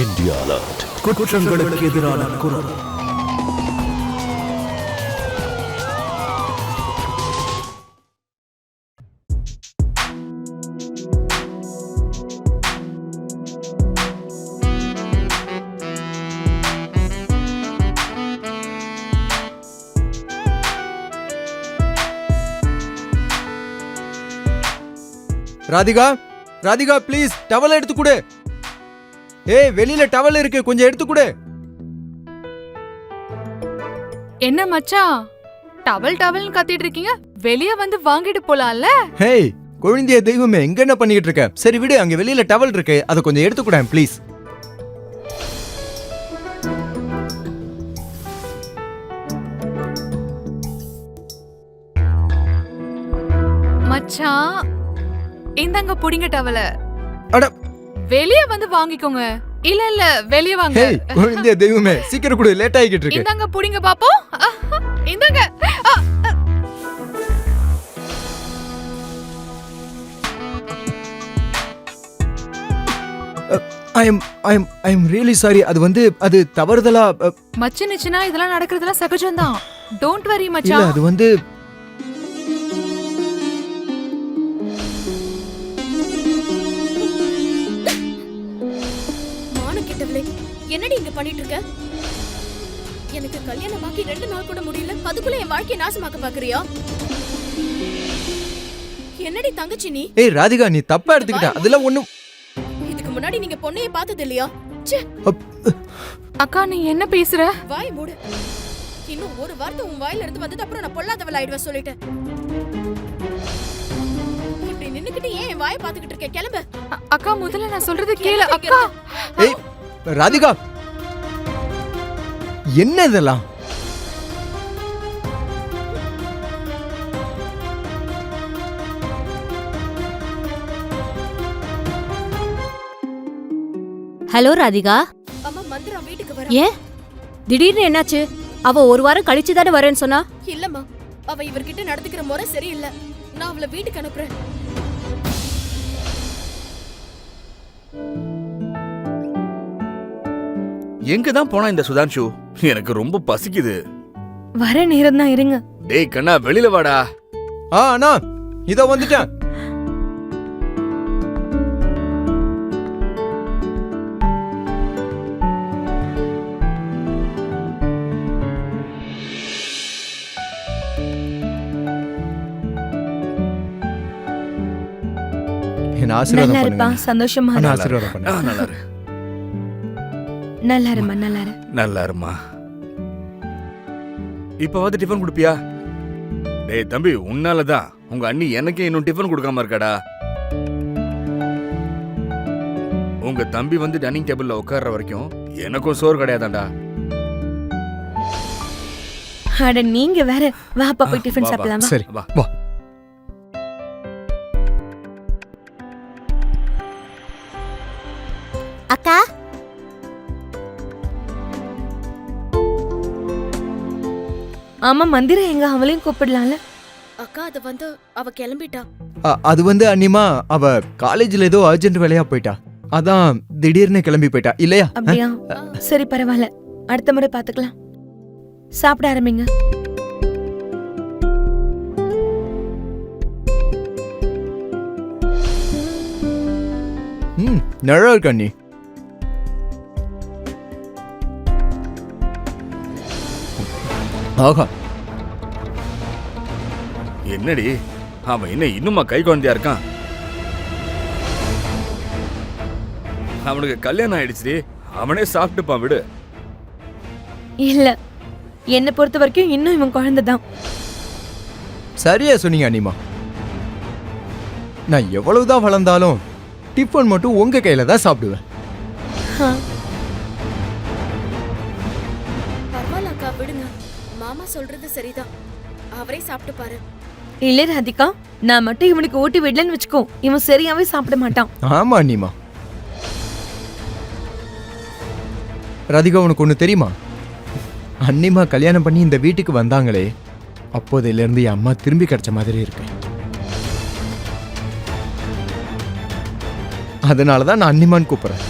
India alert. குற்றங்களுக்கு எதிரான குரல். ராதிகா, ராதிகா ப்ளீஸ் டவல் எடுத்து கொடு. ஏய் வெளியில டவல் இருக்கு, கொஞ்சம் எடுத்து கொடு. என்ன மச்சான் டவல் டவல்னு கத்திட்டு இருக்கீங்க? வெளிய வந்து வாங்கிட்டு போலாம்ல. ஹேய் குழந்தைய தெய்வமே, எங்க என்ன பண்ணிட்டு இருக்க? சரி விடு, அங்க வெளியில டவல் இருக்கு, அதை கொஞ்சம் எடுத்து கொடு ப்ளீஸ். மச்சான் இந்தங்க புடிங்க டவல. அட வெளிய வந்து வாங்கிக்கோங்க. இல்ல இல்ல வெளிய வாங்க. ஹேய் குழந்தைய தெய்வமே, சீக்கிரம் கொடு, லேட் ஆகிட்டு இருக்கு. இந்தங்க புடிங்க பாப்போம். இந்தங்க. I am really sorry. அது தவறுதலா. மச்சான் நிச்சனா இதெல்லாம் நடக்கிறதுலாம் சகஜம்தான். டோன்ட் வரி இல்ல மச்சான். அது என்னடி இங்க பண்ணிட்டு இருக்க? எனக்கு கல்யாணமாக்கி 2 நாள் கூட முடியல, அதுக்குள்ள என் வாழ்க்கையை நாசமாக்க பாக்குறியா? என்னடி தங்கச்சி நீ? ஏய் ராதிகா, நீ தப்பா எடுத்துக்கிட்ட. அதெல்லாம் ஒண்ணும். இதுக்கு முன்னாடி நீங்க பொண்ணைய பார்த்தது இல்லையா? ச்சே. அக்கா நீ என்ன பேசுற? வாய் மூடு. இன்னும் ஒரு வார்த்தை உன் வாயில இருந்து வந்தது அப்புறம் நான் பொல்லாதவள் ஆயிடுவேன் சொல்லிட்டேன். இப்படி நின்னுக்கிட்டு ஏன் என் வாயை பாத்துக்கிட்டு இருக்க? கிளம்பு. அக்கா முதல்ல நான் சொல்றது கேளு அக்கா. ஏய் ராதிகா, என்ன இதெல்லாம்? ஹலோ ராதிகா. அம்மா மந்திரா வீட்டுக்கு வர. ஏன் திடீர்னு என்னாச்சு? அவ ஒரு வாரம் கழிச்சு தானே வரேன்னு சொன்னா. இல்லம்மா, அவ இவர்கிட்ட நடந்துக்கிற முறை சரியில்லை. நான் அவளை வீட்டுக்கு அனுப்புறேன். எங்க தான் போனா இந்த சுதான்ஷு? எனக்கு ரொம்ப பசிக்குது. வர நேரம் தான் இருங்க. டேய் கண்ணா, வெளியில வாடா. அண்ணா இதோ வந்துட்டேன். என்ன ஆசீர்வாதம் பண்ணுங்க. சந்தோஷமா என்ன ஆசீர்வாதம் பண்ணுங்க. நல்லா இரு. நல்லா இருமா, நல்லா இரு. நல்லா இருமா. இப்ப வந்து டிஃபன் குடுப்பியா? டேய் தம்பி, உன்னாலதான் உங்க அண்ணி எனக்கு இன்னும் டிஃபன் கொடுக்காம இருக்காடா. உங்க தம்பி வந்து டைனிங் டேபிள்ல உட்கார்ற வரைக்கும் எனக்கும் சோறு கிடையாதாண்டா. அட நீங்க வேற. வா பாப்பா டிஃபன் சாப்பிடலாம். சரி வா. வா. அக்கா ஆமா மந்திர எங்க அவளையும் கூப்பிடலாம்ல. அக்கா அது வந்து அவ கிளம்பிட்டா. அது அண்ணிமா, அவ காலேஜ்ல ஏதோ அர்ஜென்ட் வேலையா போயிட்டா. அதான் திடீர்னு கிளம்பி போயிட்டா இல்லையா? அப்படியா? சரி பரவாயில்ல, அடுத்த முறை பாத்துக்கலாம். சாப்பிட ஆரம்பிங்க. நல்லா இருக்கு அண்ணி. ஆஹா, என்னடி அவன் என்ன இன்னுமா கை குழந்தையா இருக்கான்? அவனுக்கு கல்யாணம் ஆயிடுச்சு. அவனே சாப்பிட்டுப்பான், விடு. இல்ல, என்ன பொறுத்த வரைக்கும் இன்னும் இவன் குழந்தை தான். சரியா சொன்னீங்க அண்ணிமா. நான் எவ்வளவுதான் வளர்ந்தாலும் டிஃபன் மட்டும் உங்க கையில தான் சாப்பிடுவேன். பரவாயில்ல அக்கா, விடுங்க. மாமா சொல்றது சரிதான், அவரே சாப்பிட்டு பாரு. இல்ல ராதிகா, நான் மட்டும் இவனுக்கு ஊட்டி விடலன்னு வச்சுக்கோ, இவன் சரியாவே சாப்பிட மாட்டான். ஆமா அண்ணிமா. ராதிகா, உனக்கு ஒண்ணு தெரியுமா? அண்ணிமா கல்யாணம் பண்ணி இந்த வீட்டுக்கு வந்தாங்களே, அப்போதையில இருந்து என் அம்மா திரும்பி கிடைச்ச மாதிரி இருக்கு. அதனாலதான் நான் அண்ணிமான்னு கூப்பிடுறேன்.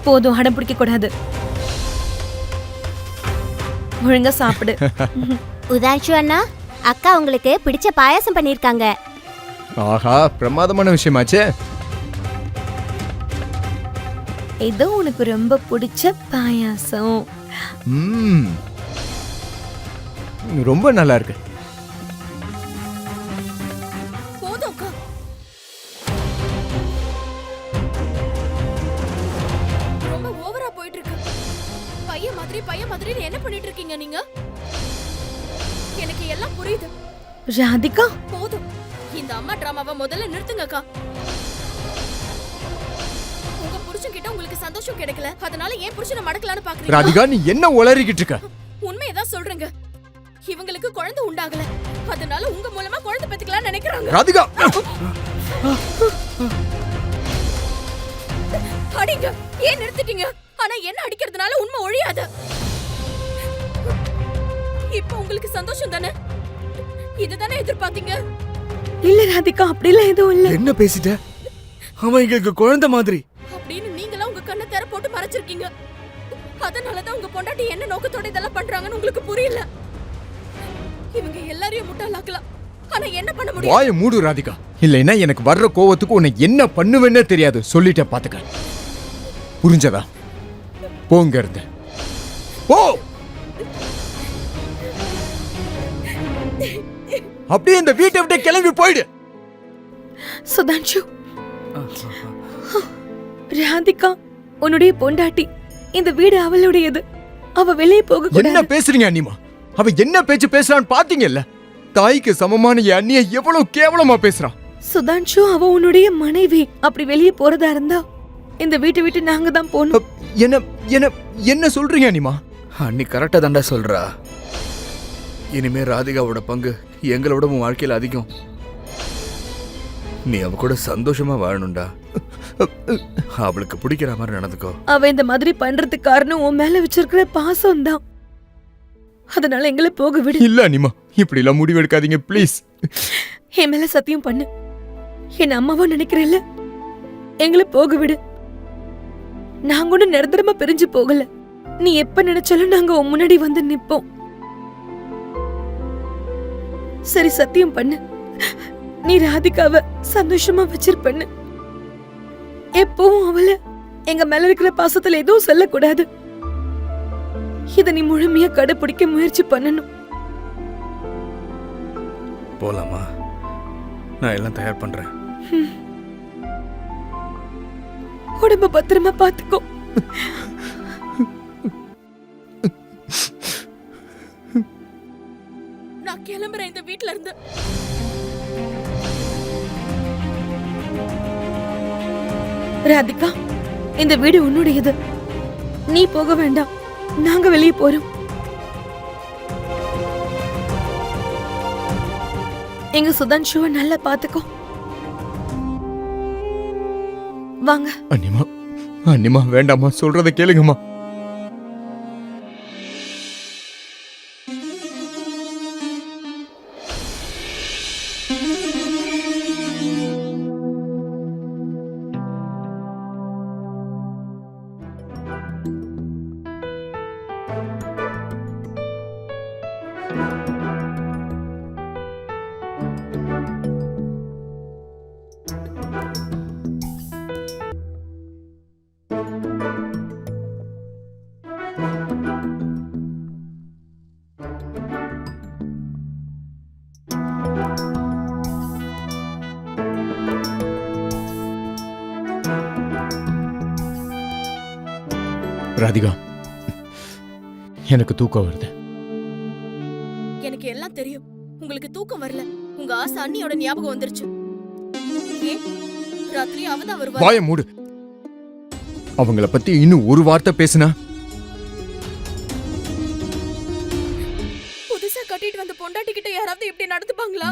போதும், அடம் பிடிக்க கூடாது. ஒழுங்கா சாப்பிடு. உதான்ஷு அண்ணா, அக்கா உங்களுக்கு பிடிச்ச பாயாசம் பண்ணிருக்காங்க. ஆஹா, பிரமாதமான விஷயமாச்சே. இதோ உனக்கு ரொம்ப பிடிச்ச பாயாசம். ம், ரொம்ப நல்லா இருக்கு. போதும் அக்கா. ரொம்ப ஓவரா போயிட்டு இருக்கு. பையன் மாதிரி என்ன பண்ணிட்டு இருக்கீங்க நீங்க? எனக்கு எல்லாம் புரியுது. ராதிகா, போதும். இந்த அம்மா டிராமாவை முதல்ல நிறுத்துங்க அக்கா. உங்க புருஷன் கிட்ட உங்களுக்கு சந்தோஷம் கிடைக்கல, அதனால ஏன் புருஷனை மடக்கலான்னு பாக்குறீங்க? ராதிகா, நீ என்ன உளறிக்கிட்டு இருக்க? உண்மையதான் சொல்றேங்க. இவங்களுக்கு குழந்தை உண்டாகல, அதனால உங்க மூலமா குழந்தை பெத்துக்கலாம்னு நினைக்கிறாங்க. ராதிகா, அடிங்க. ஏன் நிறுத்திட்டீங்க? ஆனா என்ன அடிக்கிறதுனால உண்மை ஒழியாது. இப்ப உங்களுக்கு சந்தோஷம் தானே? இதுதானே எதிர்பார்த்தீங்க? இல்ல ராதிகா, அப்படிலாம் எதுவும் இல்ல. என்ன பேசிட்ட? அவன் எங்களுக்கு குழந்தை மாதிரி. அப்படின்னு நீங்களா உங்க கண்ணை திற போட்டு மறைச்சிருக்கீங்க. அதனாலதான் உங்க பொண்டாட்டி என்ன நோக்கத்தோட இதெல்லாம் பண்றாங்கன்னு உங்களுக்கு புரியல. இவங்க எல்லாரையும் முட்டாளாக்கலாம், ஆனா என்ன பண்ண முடியும்? வாயை மூடு ராதிகா. இல்லைன்னா எனக்கு வர்ற கோவத்துக்கு உன்னை என்ன பண்ணுவேன்னே தெரியாது. சொல்லிட்டேன், பாத்துக்க. புரிஞ்சதா? போங்க இருந்து போ. அப்படியே இந்த வீட்டை விட்டு கிளம்பி போயிடு. சுதான்ஷு, ராதிகா உன்னுடைய பொண்டாட்டி. இந்த வீடு அவளுடையது. அவ வெளியே போக என்ன கூடாது. பேசுறீங்க அண்ணிமா? அவ என்ன பேச்சு பேசுறான்னு பாத்தீங்கல்ல? தாய்க்கு சமமான என் அண்ணிய எவ்வளவு கேவலமா பேசுறான். சுதான்ஷு, அவ உன்னுடைய மனைவி. அப்படி வெளியே போறதா இருந்தா இந்த வீட்டை விட்டு நாங்க தான் போகணும். என்ன என்ன என்ன சொல்றீங்க அண்ணிமா? அண்ணி கரெக்டா தாண்டா சொல்றா. இனிமே ராதிகாவோட பங்கு எங்களோட உன் வாழ்க்கையில அதிகம். நீ அவ கூட சந்தோஷமா வாழணும்டா. அவளுக்கு பிடிக்கிற மாதிரி நடந்துக்கோ. அவ இந்த மாதிரி பண்றதுக்கு காரணம் உன் மேல வச்சிருக்கிற பாசம் தான். அதனால எங்களை போக விடு. இல்ல அண்ணிமா, இப்படி எல்லாம் முடிவெடுக்காதீங்க ப்ளீஸ். என் மேல சத்தியம் பண்ணு. என் அம்மாவா நினைக்கிறேன்ல, எங்களை போக விடு. நாங்க ஒன்னும் நிரந்தரமா பிரிஞ்சு போகல. நீ எப்ப நினைச்சாலும் நாங்க உன் முன்னாடி வந்து நிப்போம். சரி, சத்தியம் பண்ணு. நீ ராதிகாவை சந்தோஷமா வச்சிருப்பண்ணு. எப்பவும் அவளை எங்க மேல இருக்கிற பாசத்துல எதுவும் சொல்லக்கூடாது. இத நீ முழுமையா கடைபிடிக்க முயற்சி பண்ணணும். போலாமா? நான் எல்லாம் தயார் பண்றேன். உடம்ப பத்திரமா பாத்துக்கோ. நான் கிளம்புறேன் இந்த வீட்ல இருந்து. ராதிகா, இந்த வீடு உன்னுடையது. நீ போக வேண்டாம். நாங்க வெளியே போறோம். எங்க சுதான்ஷுவை நல்லா பாத்துக்கோ. வாங்க. அண்ணிமா, அண்ணிமா வேண்டாமா, சொல்றத கேளுங்கம்மா. ராதிகா, எனக்கு தூக்கம் வருது. எனக்கு எல்லாம் தெரியும். உங்களுக்கு தூக்கம் வரல. உங்க ஆசை அண்ணியோட ஞாபகம் வந்துருச்சு. ஏன் ராத்திரி அவதான் வருவா. வாயை மூடு. அவங்கள பத்தி இன்னும் ஒரு வார்த்தை பேசுனா புதுசா கட்டிட்டு வந்த பொண்டாட்டி கிட்ட யாராவது இப்படி நடந்துப்பாங்களா?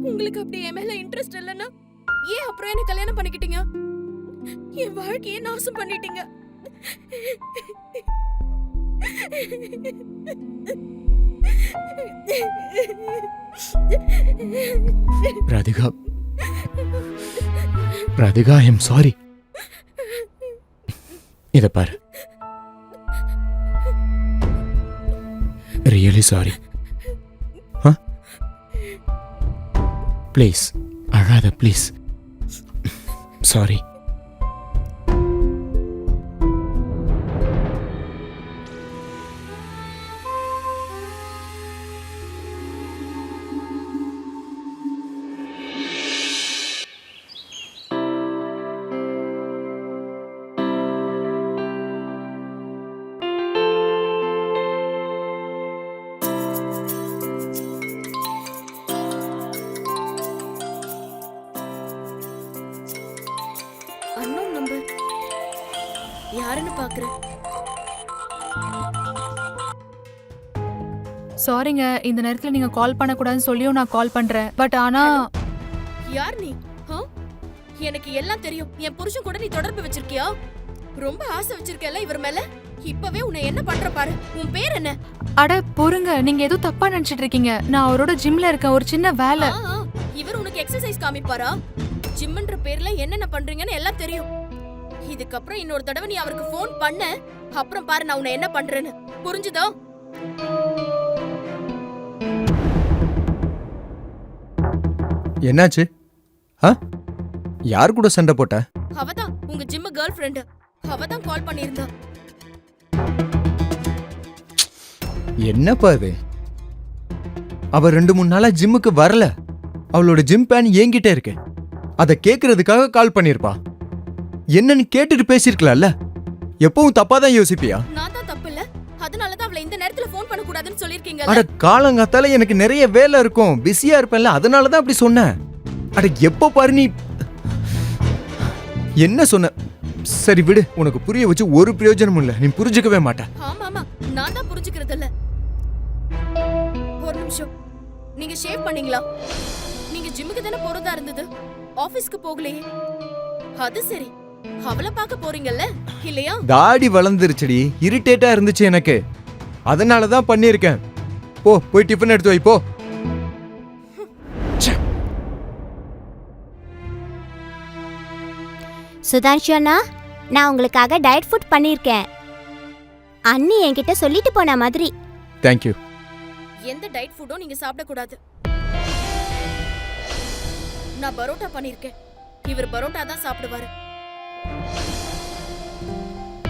உங்களுக்கு அப்படி என் மேல இன்ட்ரெஸ்ட் இல்லைன்னா ஏன் அப்புறம் என்ன கல்யாணம் பண்ணிக்கிட்டீங்க? என் வாழ்க்கையை நாசம் பண்ணிட்டீங்க. Radhika, Radhika, I am sorry. இத பாரு, ரியலி சாரி. ப்ளீஸ் அழாத, ப்ளீஸ். சாரி. அன்னோன் நம்பர் யாருன்னு பாக்குறேன். சாரிங்க, இந்த நேரத்துல நீங்க கால் பண்ணக்கூடாதுன்னு சொல்லியும் நான் கால் பண்றேன். பட் ஆனா யார் நீ? ஆ? எனக்கு எல்லாம் தெரியும். என் புருஷன் கூட நீ தொடர்பு வச்சிருக்கியா? ரொம்ப ஆசை வச்சிருக்கல இவர் மேல. இப்பவே உன்னை என்ன பண்ற பாரு. உன் பேர் என்ன? அட பொறுங்க, நீங்க ஏதோ தப்பா நினைச்சிட்டு இருக்கீங்க. நான் அவரோட ஜிம்ல இருக்கேன், ஒரு சின்ன வேலை. இவர் உனக்கு எக்ஸசைஸ் காமிப்பாரா? ஜிம்ன்ற பேர்ல என்னென்ன பண்றீங்கன்னு எல்லாம் தெரியும். இதுக்கப்புறம் இன்னொரு தடவை நீ அவருக்கு ஃபோன் பண்ண, அப்புறம் பாரு நான் உன்னை என்ன பண்றேன்னு. புரிஞ்சுதா? என்னாச்சு? யார் கூட சண்டை போட்ட? அவதான் உங்க ஜிம் கேர்ள் ஃப்ரெண்ட். அவதான் கால் பண்ணியிருந்தா. என்னப்பா இது? அவ 2-3 நாளா ஜிம்முக்கு வரல. அவளோட ஜிம் பேன் என்கிட்ட இருக்கு. அதை கேக்குறதுக்காக கால் பண்ணிருப்பா. என்னன்னு கேட்டுட்டு பேசிருக்கலாம்ல. எப்பவும் தப்பா தான் யோசிப்பியா? நான் தான் தப்பு இல்ல. அதனாலதான் அவளை இந்த நேரத்துல ஃபோன் பண்ண கூடாதுன்னு சொல்லிருக்கீங்க. அட காலங்காத்தால எனக்கு நிறைய வேலை இருக்கும், பிஸியா இருப்பேன்ல, அதனாலதான் அப்படி சொன்னேன். அட எப்ப பாரு நீ என்ன சொன்ன? சரி விடு, உனக்கு புரிய வச்சு ஒரு பிரயோஜனமும் இல்ல. நீ புரிஞ்சுக்கவே மாட்ட. ஆமா ஆமா, நான் தான் புரிஞ்சுக்கிறது இல்ல. ஒரு நிமிஷம், நீங்க ஷேவ் பண்ணீங்களா? நீங்க ஜிம்முக்கு தானே போறதா இருந்தது, ஆபீஸ்க்கு போகலையே. அது சரி, அவளை பார்க்க போறீங்கல்ல இல்லையா? தாடி வளர்ந்துருச்சுடி, இரிட்டேட்டா இருந்துச்சு எனக்கு, அதனாலதான் பண்ணிருக்கேன். போய் டிஃபன் எடுத்து வை போ. சுதான்ஷு அண்ணா, நான் உங்களுக்காக டயட் ஃபுட் பண்ணியிருக்கேன். அண்ணி என்கிட்ட சொல்லிட்டு போன மாதிரி. தேங்க்யூ. எந்த டயட் ஃபுட்டும் நீங்க சாப்பிட கூடாது. நான் பரோட்டா பண்ணிருக்கேன். இவர் பரோட்டா தான் சாப்பிடுவாரு.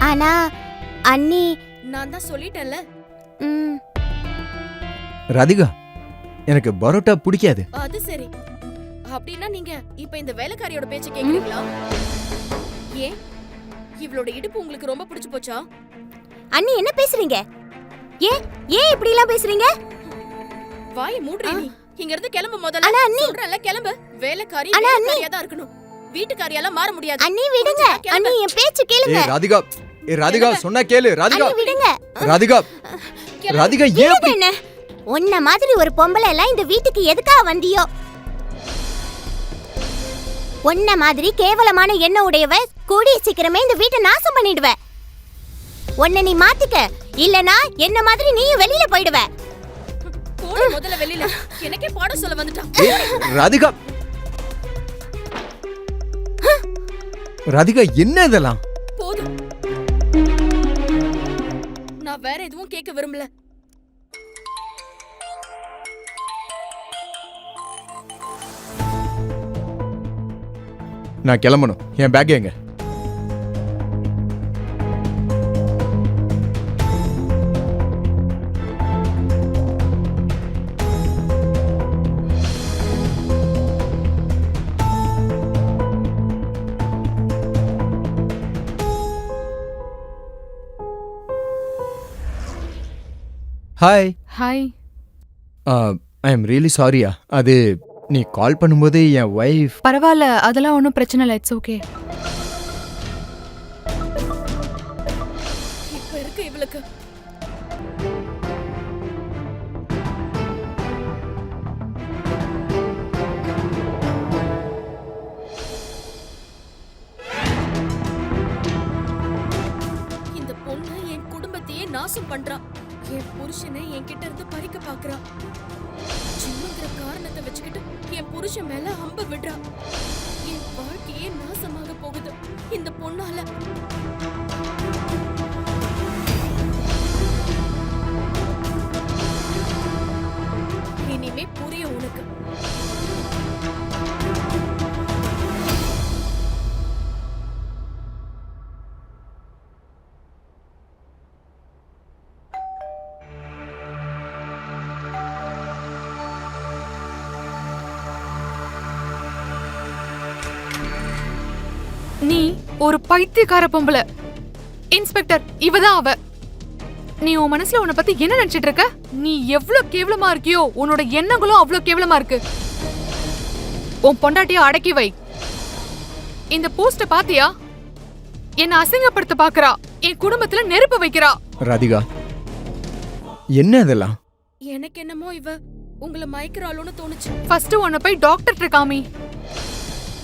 ஆனா அண்ணி, நான் தான் சொல்லிட்டேன்ல. ராதிகா, எனக்கு பரோட்டா பிடிக்காது. அது சரி, அப்படின்னா நீங்க இப்ப இந்த வேலைக்காரியோட பேச்ச கேக்குறீங்களா? ஏன் இவளோட இடுப்பு உங்களுக்கு ரொம்ப பிடிச்சு போச்சா? அண்ணி என்ன பேசுறீங்க? ஏன் இப்படி எல்லாம் பேசுறீங்க? வாயை மூடுறீ நீ. இங்க இருந்து கிளம்பு முதல்ல. அண்ணா, அண்ணி. சொல்றல கிளம்பு. வேலைக்காரி அண்ணா, அண்ணி. வேலைக்காரியா தான் இருக்கணும். வீட்டுக்காரியால மாற முடியாது. அண்ணி விடுங்க. அண்ணி என் பேச்சு கேளுங்க. ராதிகா சொன்னா கேளு. ராதிகா அண்ணி விடுங்க. ராதிகா ஏன் அப்படி? என்ன உன்ன மாதிரி ஒரு பொம்பளை எல்லாம் இந்த வீட்டுக்கு எதுக்காக வந்தியோ? உன்ன மாதிரி கேவலமான எண்ண உடையவ கூடிய சீக்கிரமே இந்த வீட்டை நாசம் பண்ணிடுவ. உன்னை நீ மாத்திக்க, இல்லனா என்ன மாதிரி நீயும் வெளியில போயிடுவ. போடு முதல்ல வெளியில. எனக்கே பாடம் சொல்ல வந்துட்டான். ராதிகா என்ன இதெல்லாம்? போதும், நான் வேற எதுவும் கேட்க விரும்பல. நான் கிளம்பணும். என் பேக் எங்க? Hi. Hi. I am really சாரியா. அது நீ கால் பண்ணும்போது என் வைஃப். பரவாயில்ல, அதெல்லாம் ஒன்றும் பிரச்சனை இல்லை. It's okay. இப்ப இருக்கு இவளுக்கு. இந்த பொண்ணு என் குடும்பத்தையே நாசம் பண்றா. என் புருஷனை என்கிட்ட இருந்து பறிக்க பாக்குறா. ஜிம்முங்கிற காரணத்தை வச்சுக்கிட்டு என் புருஷன் மேல அம்பு விடுறா. என் வாழ்க்கையே நாசமாக போகுது இந்த பொண்ணால. ஒரு பைத்தியக்கார பொம்பளை. இன்ஸ்பெக்டர், இவதான் அவ. நீ உன் மனசுல உன்னை பத்தி என்ன நினைச்சிட்டு இருக்க? நீ எவ்வளவு கேவலமா இருக்கியோ உன்னோட எண்ணங்களும் அவ்வளவு கேவலமா இருக்கு. உன் பொண்டாட்டிய அடக்கி வை. இந்த போஸ்ட பாத்தியா? என்ன அசிங்கப்படுத்த பாக்குறா. என் குடும்பத்துல நெருப்பு வைக்கிறா. ராதிகா, என்ன இதெல்லாம்? எனக்கு என்னமோ இவ உங்களை மயக்கிறாளோன்னு தோணுச்சு. ஃபர்ஸ்ட் உன்னை போய் டாக்டர் காமி.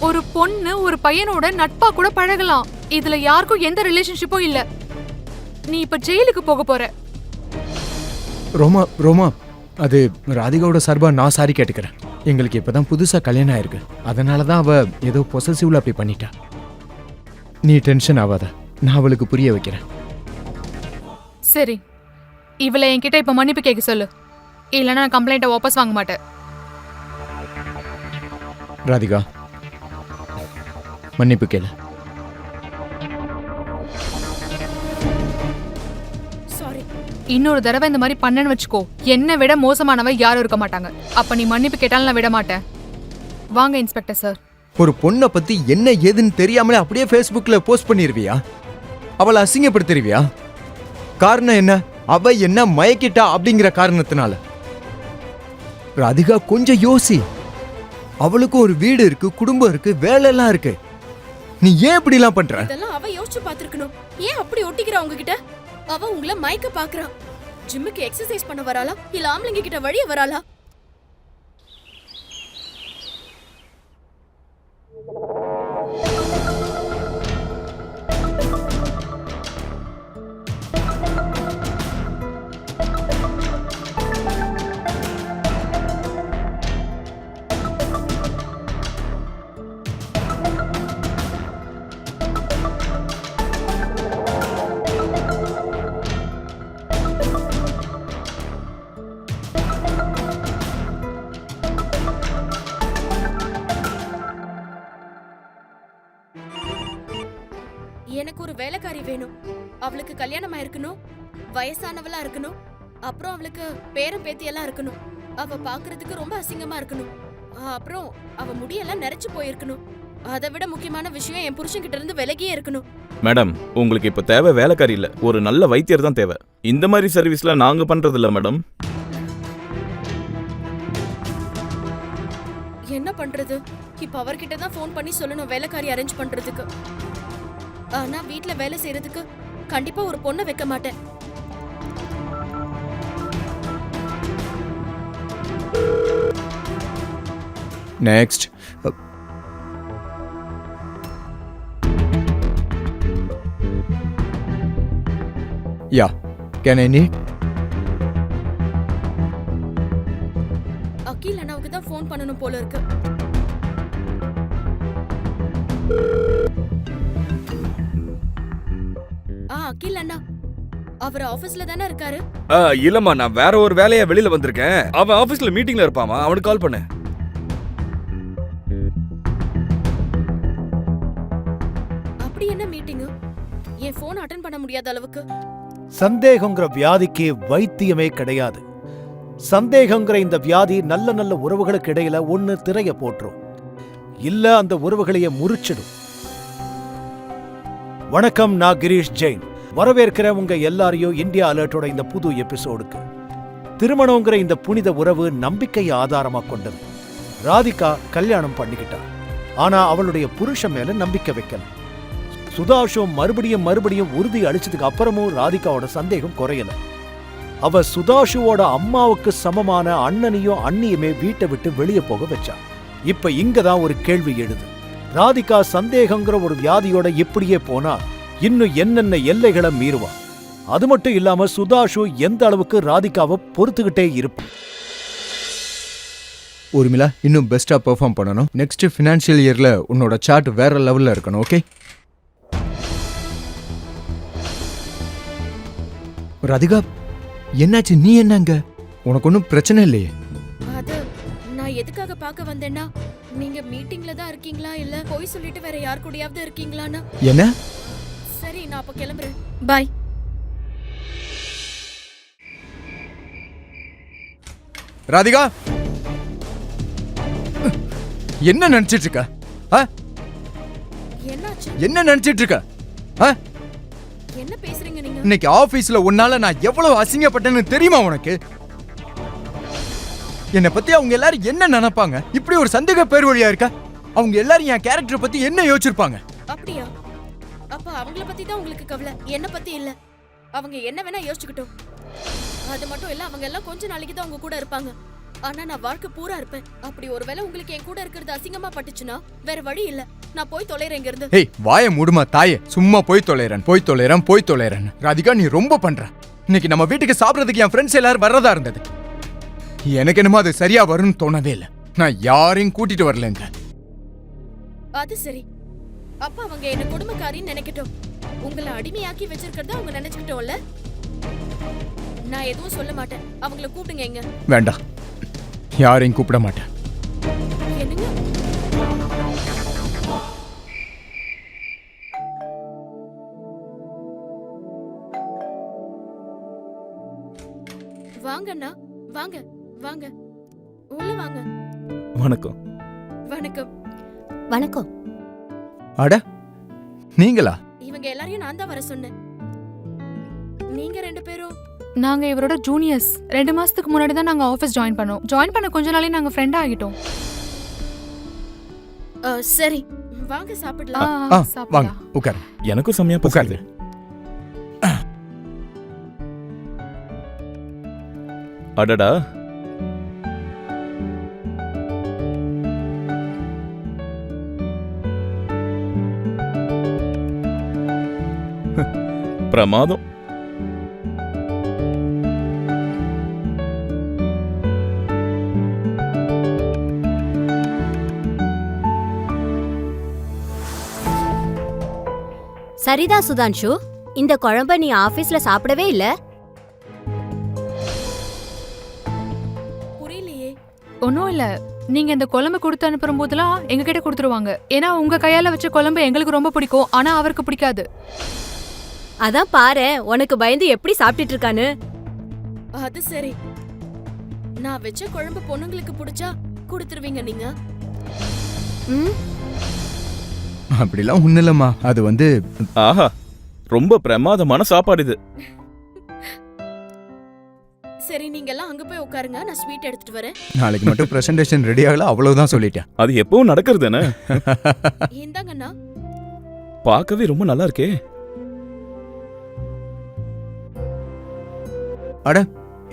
ஒரு பொண்ணு ஒரு பையனோட நட்பா கூட பழகலாம். இதுல யாருக்கும் எந்த ரிலேஷன்ஷிப்பும் இல்ல. நீ இப்ப ஜெயிலுக்கு போக போற. ரோமா, அது ராதிகாவோட சார்பா நான் சாரி கேட்டுக்கிறேன். எங்களுக்கு இப்பதான் புதுசா கல்யாணம் ஆயிருக்கு. அதனாலதான் அவ ஏதோ பொசசிவ்ல அப்படி பண்ணிட்டா. நீ டென்ஷன் ஆகாத, நான் அவளுக்கு புரிய வைக்கிறேன். சரி, இவளை என்கிட்ட இப்ப மன்னிப்பு கேட்க சொல்லு. இல்லைன்னா நான் கம்ப்ளைண்ட்டை வாபஸ் வாங்க மாட்டேன். ராதிகா, மன்னிப்பு கேளு. சாரி. இன்னொரு தடவை இந்த மாதிரி பண்ணன்னு வச்சுக்கோ, என்னை விட மோசமானவ யாரும் இருக்க மாட்டாங்க. அப்ப நீ மன்னிப்பு கேட்டாலும் நான் விட மாட்டேன். வாங்க இன்ஸ்பெக்டர் சார். ஒரு பொண்ணை பத்தி என்ன ஏதுன்னு தெரியாமலே அப்படியே ஃபேஸ்புக்ல போஸ்ட் பண்ணிருவியா? அவளை அசிங்கப்படுத்திருவியா? காரணம் என்ன? அவ என்ன மயக்கிட்டா அப்படிங்கிற காரணத்தினால. ராதிகா, கொஞ்சம் யோசி. அவளுக்கு ஒரு வீடு இருக்கு, குடும்பம் இருக்கு, வேலை எல்லாம் இருக்கு. நீ ஏன் இப்படி எல்லாம் பண்ற? இதெல்லாம் அவ யோசிச்சு பாத்துருக்கணும். ஏன் அப்படி ஒட்டிக்கிறா உங்ககிட்ட? அவ உங்களை மயக்க பாக்குறா. ஜிம்முக்கு எக்ஸசைஸ் பண்ண வராளா இல்ல ஆம்பளைங்க கிட்ட வழிய வராளா? எனக்கு ஒரு வேலைக்காரி வேணும். அவளுக்கு கல்யாணம் ஆயிருக்கணும், வயசானவளா இருக்கணும், அப்புறம் அவளுக்கு பேரன் பேத்தி எல்லாம் இருக்கணும். அவ பாக்குறதுக்கு ரொம்ப அசிங்கமா இருக்கணும். அப்புறம் அவ முடியெல்லாம் நரைச்சு போயிருக்கணும். அதை விட முக்கியமான விஷயம் என் புருஷன் கிட்ட இருந்து விலகியே இருக்கணும். மேடம், உங்களுக்கு இப்ப தேவை வேலைக்காரி இல்ல, ஒரு நல்ல வைத்தியர் தான் தேவை. இந்த மாதிரி சர்வீஸ்ல நாங்க பண்றது இல்ல மேடம். என்ன பண்றது? இப்ப அவர்கிட்ட தான் ஃபோன் பண்ணி சொல்லணும் வேலைக்காரி அரேஞ்ச் பண்றதுக்கு. ஆனா வீட்ல வேலை செய்யறதுக்கு கண்டிப்பா ஒரு பொண்ணை வைக்க மாட்டேன். Next. Yeah, can I need? Akhil அண்ணாவுக்கு தான் ஃபோன் பண்ணணும் போல இருக்கு. அகில் அண்ணா, அவர் ஆபீஸ்ல தானே இருக்காரு? இல்லம்மா, நான் வேற ஒரு வேலையா வெளியில வந்திருக்கேன். அவன் ஆபீஸ்ல மீட்டிங்ல இருப்பாமா, அவனுக்கு கால் பண்ணு. அப்படி என்ன மீட்டிங்? என் போன் அட்டெண்ட் பண்ண முடியாத அளவுக்கு. சந்தேகங்கிற வியாதிக்கு வைத்தியமே கிடையாது. சந்தேகங்கிற இந்த வியாதி நல்ல நல்ல உறவுகளுக்கு இடையில ஒன்னு திரைய போட்டுரும், இல்ல அந்த உறவுகளையே முறிச்சிடும். வணக்கம், நான் கிரீஷ் ஜெயின். வரவேற்கிற உங்க எல்லாரையும் இந்தியா அலர்ட்டோட இந்த புது எபிசோடுக்கு. திருமணங்கிற இந்த புனித உறவு நம்பிக்கையை ஆதாரமா கொண்டது. ராதிகா கல்யாணம் பண்ணிக்கிட்டா, ஆனா அவளுடைய புருஷன் மேல நம்பிக்கை வைக்கல. சுதாஷு மறுபடியும் உறுதி அளிச்சதுக்கு அப்புறமும் ராதிகாவோட சந்தேகம் குறையல. அவ சுதாஷுவோட அம்மாவுக்கு சமமான அண்ணனையும் அண்ணியுமே வீட்டை விட்டு வெளியே போக வச்சா. இப்ப இங்கதான் ஒரு கேள்வி எழுது. ராதிகா சந்தேகங்கிற ஒரு வியாதியோட இப்படியே போனா இன்னும் என்னென்ன எல்லைகளை மீறுவா? அது மட்டும் இல்லாம சுதாஷு எந்த அளவுக்கு ராதிகாவை பொறுத்துக்கிட்டே இருப்பான்? ஊர்மிளா, இன்னும் பெஸ்டா பெர்ஃபார்ம் பண்ணணும். நெக்ஸ்ட் ஃபினான்ஷியல் இயர்ல உன்னோட சார்ட் வேற லெவல்ல இருக்கணும். ஓகே ராதிகா, என்னாச்சு? நீ என்னங்க? உனக்கு ஒன்றும் பிரச்சனை இல்லையே? அது நான் எதுக்காக பார்க்க வந்தேன்னா, நீங்க மீட்டிங்ல தான் இருக்கீங்களா இல்ல போய் சொல்லிட்டு வேற யார் கூடயாவது இருக்கீங்களான்னு. என்ன? சரி, நான் அப்ப கிளம்புறேன். பாய். ராதிகா, என்ன நினைச்சிட்டு இருக்க? என்னாச்சு? என்ன நினைச்சிட்டு இருக்க? ஆ? என்ன பேசுறீங்க நீங்க? இன்னைக்கு ஆபீஸ்ல உன்னால நான் எவ்வளவு அசிங்கப்பட்டேன்னு தெரியுமா உனக்கு? என்னை பத்தி அவங்க எல்லாரும் என்ன நினைப்பாங்க? இப்படி ஒரு சந்தேக பேர் வழியா இருக்க. அவங்க எல்லாரும் என் கேரக்டரை பத்தி என்ன யோசிச்சிருப்பாங்க? அப்படியா? அப்ப அவங்கள பத்தி தான் உங்களுக்கு கவலை, என்ன பத்தி இல்ல. அவங்க என்ன வேணா யோசிச்சுக்கிட்டோம். அது மட்டும் இல்ல, அவங்க எல்லாம் கொஞ்ச நாளைக்கு தான் உங்க கூட இருப்பாங்க. ஆனா நான் வாழ்க்கை பூரா இருப்பேன். அப்படி ஒருவேளை உங்களுக்கு என் கூட இருக்கிறது அசிங்கமா பட்டுச்சுன்னா வேற வழி இல்ல, நான் போய் தொலைறேன் இங்க இருந்து. ஏய், வாயை மூடுமா தாயே. சும்மா போய் தொலைறேன். ராதிகா, நீ ரொம்ப பண்ற. இன்னைக்கு நம்ம வீட்டுக்கு சாப்பிடுறதுக்கு என் ஃப்ரெண்ட்ஸ் எல்லாரும் வர்றதா இருந்தது. எனக்கு என்னமோ அது சரியா வரும்னு தோணவே இல்லை. நான் யாரையும் கூட்டிட்டு வரலங்க. அது சரி, அப்ப அவங்க என்ன குடும்பக்காரின்னு நினைக்கட்டும். உங்களை அடிமையாக்கி வச்சிருக்கிறத அவங்க நினைச்சுக்கிட்டோம்ல. நான் எதுவும் சொல்ல மாட்டேன். அவங்கள கூப்பிடுங்க இங்க. வேண்டாம், யாரையும் கூப்பிட மாட்டேன். என்னங்க? வாங்கண்ணா, வாங்க வாங்க, உள்ள வாங்க. வணக்கம். வணக்கம். வணக்கம். அட, நீங்களா? இவங்க எல்லாரையும் நான் தான் வர சொன்னேன். நீங்க ரெண்டு பேரும்? நாங்க இவரோட ஜூனியர்ஸ். 2 மாசத்துக்கு முன்னாடி தான் நாங்க ஆபீஸ் ஜாயின் பண்ணோம். ஜாயின் பண்ண கொஞ்ச நாளே நாங்க ஃப்ரெண்ட் ஆகிட்டோம். சரி, வாங்க சாப்பிடலாம். வாங்க சாப்பிடலாம். உட்காரு. எனக்கும் செம்மையா பசிக்குது. அடடா, பிரமாதம். சரிதான் சுதான்ஷு, இந்த குழம்ப நீ ஆபீஸ்ல சாப்பிடவே இல்ல. புரியலையே. ஒன்னும் இல்ல, நீங்க இந்த குழம்பு கொடுத்து அனுப்புற போதெல்லாம் எங்க கிட்ட கொடுத்துருவாங்க. ஏன்னா உங்க கையால வச்ச குழம்பு எங்களுக்கு ரொம்ப பிடிக்கும், ஆனா அவருக்கு பிடிக்காது. அதான் பாரு, உனக்கு பயந்து எப்படி சாப்பிட்டுட்டு இருக்கான்னு. அது சரி, நான் வச்ச குழம்பு பொண்ணுங்களுக்கு பிடிச்சா கொடுத்துருவீங்க நீங்க? ம், அப்படிலாம் ஒண்ணு இல்லம்மா. அது வந்து ஆஹா, ரொம்ப பிரமாதமான சாப்பாடு இது. சரி, நீங்க எல்லாம் அங்க போய் உட்காருங்க, நான் ஸ்வீட் எடுத்துட்டு வரேன். நாளைக்கு மட்டும் பிரசன்டேஷன் ரெடி ஆகல, அவ்வளவுதான் சொல்லிட்டேன். அது எப்பவும் நடக்கிறது தானே. இந்தாங்கண்ணா. பார்க்கவே ரொம்ப நல்லா இருக்கே. அட,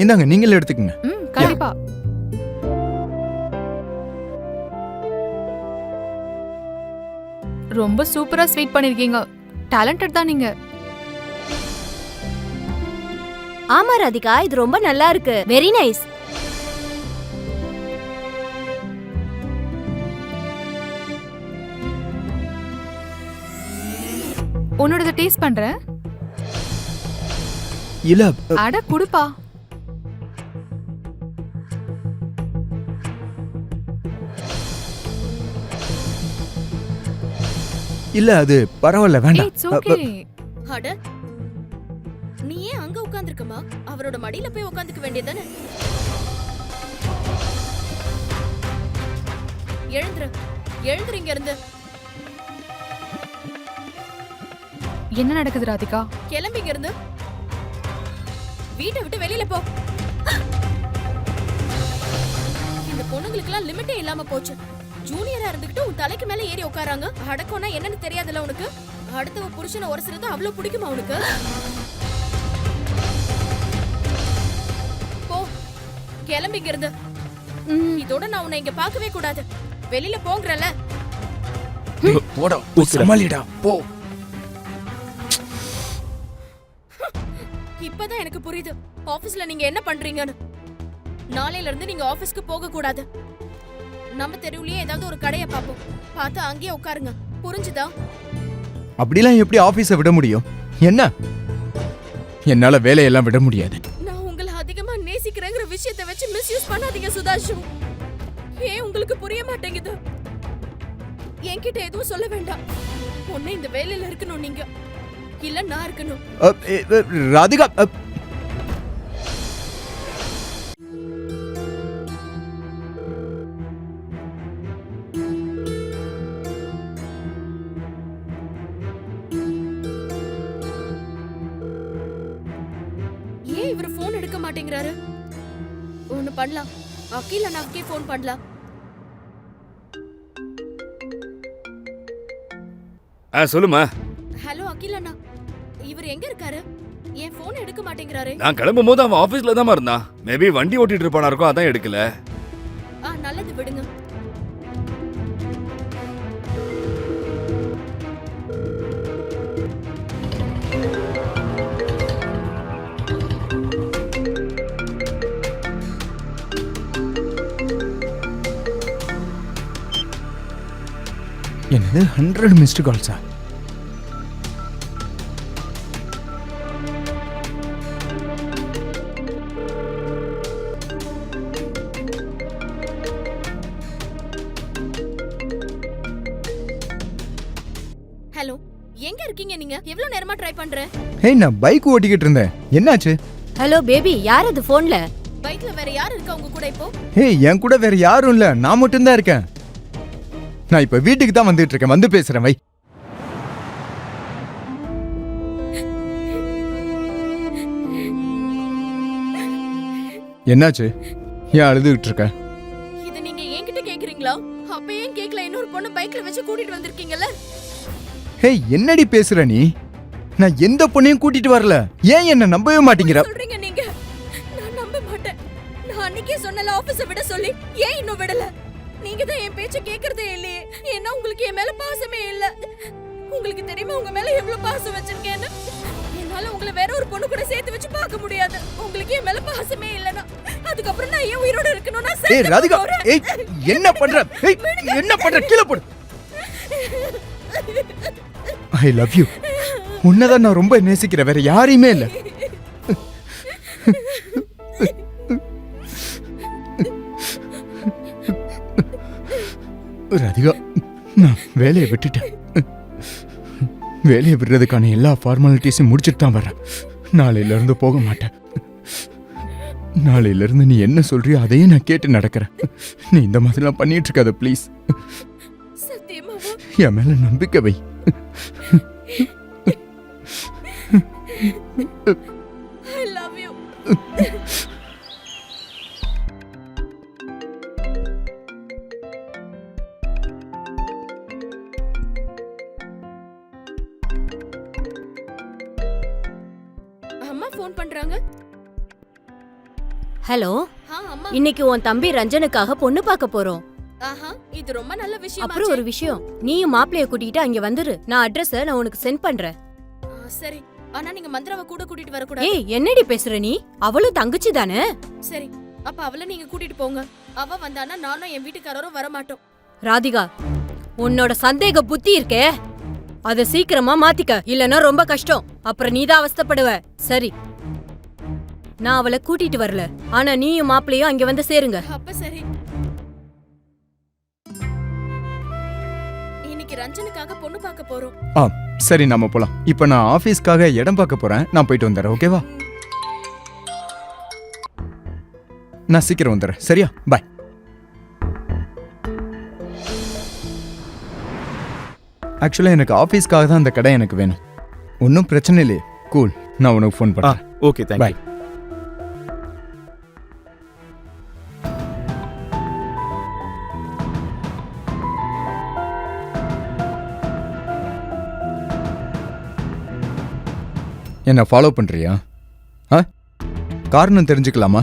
இந்தாங்க, நீங்களே எடுத்துக்கங்க. கண்டிப்பா. ரொம்ப சூப்பரா ஸ்வீட் பண்ணிருக்கீங்க. டேலண்டட் தான் நீங்க. ஆமா ராதிகா, இது ரொம்ப நல்லா இருக்கு. Very nice. உன்னோடத டேஸ்ட் பண்றேன். இல்ல, அட குடுப்பா. இல்ல, அது பரவாயில்ல, வேண்டாம். It's okay. அட, நீ ஏன் அங்க உட்கார்ந்திருக்கமா? அவரோட மடியில போய் உட்கார்ந்துக்க வேண்டியதானே? எழுந்துரு இங்க இருந்து. என்ன நடக்குது ராதிகா? கிளம்பி இங்க இருந்து. வீட்டை விட்டு வெளியில போ. இந்த பொண்ணுங்களுக்கெல்லாம் லிமிட்டே இல்லாம போச்சு. ஜூனியரா இருந்துகிட்டு உன் தலைக்கு மேல ஏறி உட்காராங்க. அடக்கம்னா என்னன்னு தெரியாதுல்ல உனக்கு? அடுத்தவ புருஷனை உரசுறது அவ்வளவு பிடிக்குமா உனக்கு? போ, கிளம்பி இங்க இருந்து. இதோட நான் உன்னை இங்க பார்க்கவே கூடாது. வெளியில போங்கறல. போடா, சமாளிடா, போ. இப்பதான் எனக்கு புரியுது ஆபீஸ்ல நீங்க என்ன பண்றீங்கன்னு. நாளையில இருந்து நீங்க ஆபீஸ்க்கு போக கூடாது. நம்ம தெருவுலயே ஏதாவது ஒரு கடையை பாப்போம். பார்த்து அங்கேயே உட்காருங்க. புரிஞ்சுதா? அப்படிலாம் எப்படி ஆபீஸை விட முடியும்? என்ன, என்னால வேலையெல்லாம் விட முடியாது. நான் உங்களை அதிகமா நேசிக்கிறேங்கிற விஷயத்தை வச்சு மிஸ்யூஸ் பண்ணாதீங்க சுதாஷு. ஏன் உங்களுக்கு புரிய மாட்டேங்குது? என்கிட்ட எதுவும் சொல்ல வேண்டாம். ஒண்ணு இந்த வேலையில இருக்கணும் நீங்க, இல்ல நான் இருக்கணும். ராதிகா, மாட்டேங்கிறாரு. ஒண்ணு பண்ணலாம், அகில் அண்ணாவுக்கே ஃபோன் பண்ணலாம். சொல்லுமா. ஹலோ அகில் அண்ணா, இவர் எங்க இருக்காரு? என் ஃபோன் எடுக்க மாட்டேங்கிறாரு. நான் கிளம்பும் போது அவன் ஆபீஸ்ல தான் இருந்தான். மேபி வண்டி ஓட்டிட்டு இருப்பானா இருக்கும், அதான் எடுக்கல. நல்லது, விடுங்க. என்னது 100 மிஸ்டு கால்ஸா? ஹலோ, எங்க இருக்கீங்க நீங்க? எவ்வளவு நேரமா ட்ரை பண்றேன். ஹே, நான் பைக் ஓட்டிக்கிட்டு இருந்தேன். என்னாச்சு? ஹலோ பேபி, யார் அது போன்ல? பைக்ல வேற யார் இருக்கா உங்க கூட இப்போ? ஹே, என் கூட வேற யாரும் இல்ல, நான் மட்டும் தான் இருக்கேன். நான் இப்ப வீட்டுக்கு தான் வந்துட்டு இருக்கேன், வந்து பேசுறேன். வை. என்னாச்சு? ஏன் அழுதுகிட்டு இருக்க? இது நீங்க என்கிட்ட கேக்குறீங்களா? அப்ப ஏன் கேக்கல? இன்னொரு பொண்ணு பைக்ல வச்சு கூட்டிட்டு வந்திருக்கீங்கல்ல? ஹே, என்னடி பேசுற நீ? நான் எந்த பொண்ணையும் கூட்டிட்டு வரல. ஏன் என்ன நம்பவே மாட்டேங்கிற? சொல்றீங்க நீங்க? நான் நம்ப மாட்டேன். நான் அன்னைக்கே சொன்னல ஆபீஸை விட சொல்லி, ஏன் இன்னும் விடல? நீங்க தான் என் பேச்ச கேக்குறதே இல்லையே. ஏன்னா உங்களுக்கு என் மேல பாசமே இல்ல. உங்களுக்கு தெரியுமா உங்க மேல எவ்வளவு பாசம் வச்சிருக்கேன்னு? என்னால உங்களை வேற ஒரு பொண்ணு கூட சேர்த்து வச்சு பார்க்க முடியாது. உங்களுக்கு என் மேல பாசமே இல்லனா அதுக்கப்புறம் நான் ஏன் உயிரோட இருக்கணும்னா? ஏய் ராதிகா, ஏய் என்ன பண்ற? ஏய் என்ன பண்ற? கீழ போடு. I love you. உன்னதான் நான் ரொம்ப நேசிக்கிறேன், வேற யாரையுமே இல்ல. ராதிகா, நான் வேலையை விட்டுட்டேன். வேலையை விடுறதுக்கான எல்லா ஃபார்மாலிட்டிஸும் முடிச்சுட்டு தான் வரேன். நாளையில இருந்து போக மாட்டேன். நாளையில இருந்து நீ என்ன சொல்றியோ அதையே நான் கேட்டு நடக்கிறேன். நீ இந்த மாதிரிலாம் பண்ணிட்டு இருக்காத ப்ளீஸ். சத்தியமாவா? என் மேல நம்பிக்கை வை. I love you. அம்மா ஃபோன் பண்றாங்க. ஹலோ, அம்மா. இன்னைக்கு உன் தம்பி ரஞ்சனுக்காக பொண்ணு பார்க்க போறோம். ஆஹா, இது ரொம்ப நல்ல விஷயம். அப்புறம் ஒரு விஷயம், நீயும் மாப்பிளைய கூட்டிட்டு அங்க வந்துரு. நான் அட்ரஸ நான் உனக்கு சென்ட் பண்றேன். சரி, ஆனா நீங்க மந்திராவை கூட கூட்டிட்டு வர கூடாது. ஏய், என்னடி பேசுற நீ? அவளும் தங்கச்சி தானே? சரி, அப்ப அவளை நீங்க கூட்டிட்டு போங்க. அவ வந்தானா நானும் என் வீட்டுக்காரரும் வர மாட்டோம். ராதிகா, உன்னோட சந்தேக புத்தி இருக்கே, அத சீக்கிரமா மாத்திக்க, இல்லனா ரொம்ப கஷ்டம். அப்புறம் நீதான் அவஸ்தைப்படுவ. சரி, நான் அவளை கூட்டிட்டு வரல, ஆனா நீயும் மாப்பிளையும் அங்க வந்து சேருங்க. அப்ப சரி. இன்னைக்கு ரஞ்சனுக்காக பொண்ணு பார்க்க போறோம். சரி, நாம போலாம். இப்ப நான் ஆபீஸ்க்காக இடம் பார்க்க போறேன். நான் போயிட்டு வந்துடுறேன், ஓகேவா? நான் சீக்கிரம் வந்துடுறேன், சரியா? பாய். ஆக்சுவலா எனக்கு ஆபீஸ்க்காக தான் அந்த கடை எனக்கு வேணும். ஒன்றும் பிரச்சனை இல்லையே. கூல், நான் உனக்கு ஃபோன் பண்றேன். ஓகே, தேங்க் பாய். என்ன ஃபாலோ பண்றியா? காரணம் தெரிஞ்சுக்கலாமா?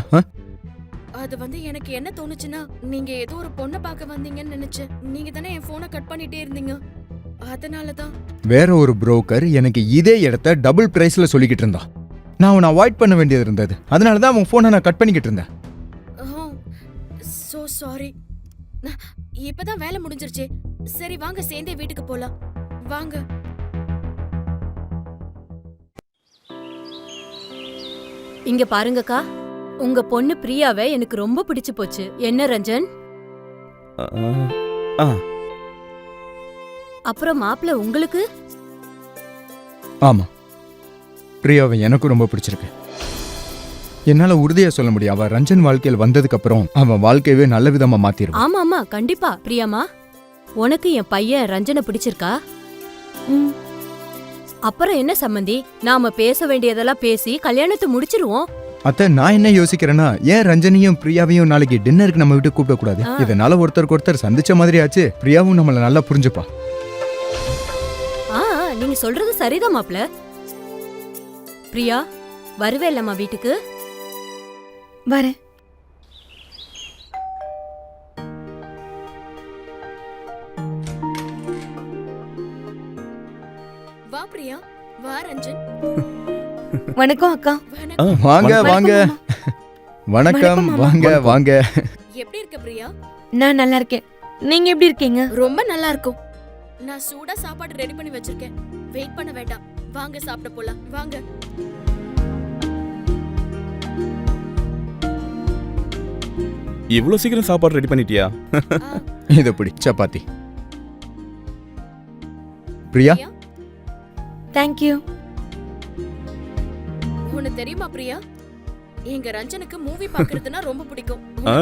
அது வந்து எனக்கு என்ன தோணுச்சுன்னா, நீங்க ஏதோ ஒரு பொண்ணை பார்க்க வந்தீங்கன்னு நினைச்சேன். நீங்க தானே என் போனை கட் பண்ணிட்டே இருந்தீங்க, அதனாலதான். வேற ஒரு புரோக்கர் எனக்கு இதே இடத்த டபுள் பிரைஸ்ல சொல்லிக்கிட்டு இருந்தான். நான் அவனை அவாய்ட் பண்ண வேண்டியது இருந்தது. அதனால தான் அவன் போனை நான் கட் பண்ணிக்கிட்டு இருந்தேன். So sorry. இப்பதான் வேலை முடிஞ்சிருச்சு. சரி வாங்க, சேர்ந்தே வீட்டுக்கு போலாம். வாங்க. இங்க பாருங்கக்கா, உங்க பொண்ணு பிரியாவை எனக்கு ரொம்ப பிடிச்சு போச்சு. என்ன ரஞ்சன்? அப்புறம் மாப்பிள்ள உங்களுக்கு? ஆமா, பிரியாவை எனக்கு ரொம்ப பிடிச்சிருக்கு. என்னால உறுதியா சொல்ல முடியும், அவ ரஞ்சன் வாழ்க்கையில் வந்ததுக்கு அப்புறம் அவன் வாழ்க்கையவே நல்ல விதமா மாத்திருவான். ஆமா ஆமா, கண்டிப்பா. பிரியாமா, உனக்கு என் பையன் ரஞ்சனை பிடிச்சிருக்கா? அப்புறம் என்ன சம்பந்தி, நாம பேச வேண்டியதெல்லாம் பேசி கல்யாணத்தை முடிச்சிருவோம். அத்தை நான் என்ன யோசிக்கிறேன்னா ஏன் ரஞ்சனியும் பிரியாவையும் நாளைக்கு டின்னருக்கு நம்ம வீட்டுக்கு கூப்பிட கூடாது? இதனால ஒருத்தருக்கு ஒருத்தர் சந்திச்ச மாதிரி ஆச்சு. பிரியாவும் நம்மள நல்லா புரிஞ்சுப்பா. ஆ நீங்க சொல்றது சரிதான் மாப்ள. பிரியா வருவே இல்லம்மா வீட்டுக்கு? வரேன். வா பிரியா, வா ரஞ்சன். வணக்கம் அக்கா. வணக்கம். வாங்க வாங்க. வணக்கம் வணக்கம் மாமா. வாங்க வாங்க. எப்படி இருக்க பிரியா? நான் நல்லா இருக்கேன். நீங்க எப்படி இருக்கீங்க? ரொம்ப நல்லா இருக்கும். நான் சூடா சாப்பாடு ரெடி பண்ணி வச்சிருக்கேன். வெயிட் பண்ண வேண்டாம், வாங்க சாப்பிட போலாம். வாங்க. இவ்வளவு சீக்கிரம் சாப்பாடு ரெடி பண்ணிட்டியா? ஆ, இத பிடி சப்பாத்தி. Priya Priya, thank you. உனக்கு தெரியுமா பிரியா, எங்க ரஞ்சனுக்கு மூவி பார்க்கிறதுனா ரொம்ப பிடிக்கும். ஆ,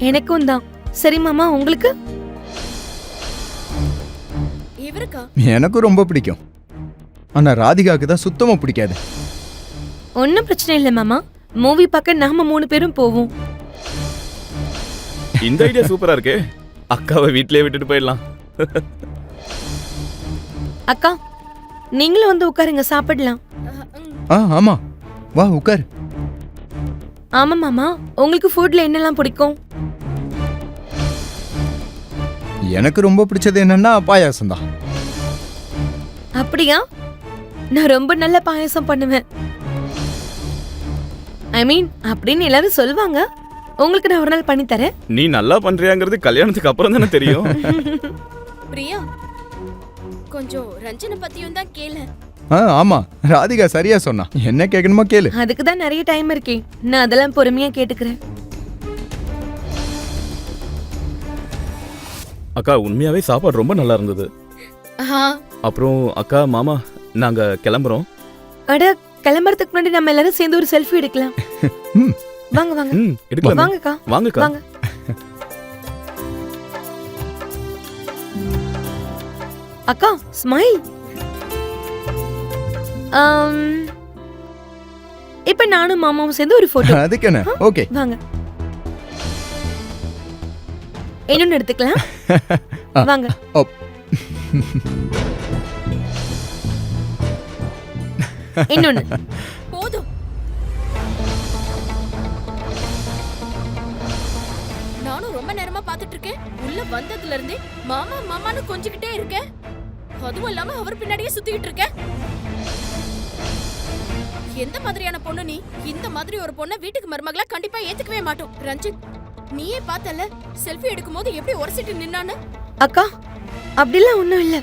எனக்கும் தான். சரி மாமா, உங்களுக்கு? இவருக்கா? எனக்கும் ரொம்ப பிடிக்கும். ஆனா ராதிகாக்கு தான் சுத்தமா பிடிக்காது. ஒன்னும் பிரச்சனை இல்லை மாமா. மூவி பார்க்க நாம 3 பேரும் போவோம். இந்த ஐடியா சூப்பரா இருக்கே. அக்காவை வீட்லயே விட்டுட்டு போயிடலாம். அக்கா, நீங்களும் வந்து உட்காருங்க, சாப்பிடலாம். ஆமா வா உட்கார். ஆமா மாமா, உங்களுக்கு ஃபுட்ல என்னெல்லாம் பிடிக்கும்? எனக்கு ரொம்ப பிடிச்சது என்னன்னா பாயாசம் தான். அப்படியா? நான் ரொம்ப நல்ல பாயாசம் பண்ணுவேன். ஐ மீன் அப்படின்னு எல்லாரும் சொல்லுவாங்க. உங்களுக்கு நான் ஒரு நாள் பண்ணி தரேன். நீ நல்லா பண்றியாங்கிறது கல்யாணத்துக்கு அப்புறம் தானே தெரியும். பிரியா, கொஞ்சம் ரஞ்சனை பத்தியும் தான் கேளு. ஆமா ராதிகா சரியா சொன்னா. என்ன கேட்கணுமோ கேளு. அதுக்கு தான் நிறைய டைம் இருக்கே. நான் அதெல்லாம் பொறுமையா கேட்டுக்கிறேன். அக்கா உண்மையாவே சாப்பாடு ரொம்ப நல்லா இருந்தது. ஆஹா, அப்புறம் அக்கா மாமா நாங்க கிளம்புறோம். அட, கிளம்புறதுக்கு முன்னாடி நம்ம எல்லாரும் சேர்ந்து ஒரு செல்ஃபி எடுக்கலாம். ம். வாங்க வாங்க எடுக்கலாம். வாங்கக்கா, வாங்கக்கா. வாங்க. அக்கா ஸ்மைல். இப்ப நானும் மாமாவும் சேர்ந்து ஒரு போட்டோ. அதுக்கு என்ன? ஓகே வாங்க. இன்னொன்னு எடுத்துக்கலாம். வாங்க. ஓப். இன்னொன்னு. போதும். நானும் ரொம்ப நேரமா பாத்துட்டு இருக்கேன். உள்ள வந்ததுல இருந்தே மாமா மாமான்னு கொஞ்சிக்கிட்டே இருக்கேன். அதுவும் இல்லாம அவர் பின்னாடியே சுத்திக்கிட்டு இருக்கேன். எந்த மாதிரியான பொண்ணு நீ? இந்த மாதிரி ஒரு பொண்ணை வீட்டுக்கு மருமகளா கண்டிப்பா ஏத்துக்கவே மாட்டோம். ரஞ்சித், நீயே பார்த்தல செல்ஃபி எடுக்கும்போது எப்படி உரசிட்டு நின்னான்னு. அக்கா, அப்படிலாம் ஒண்ணும் இல்ல.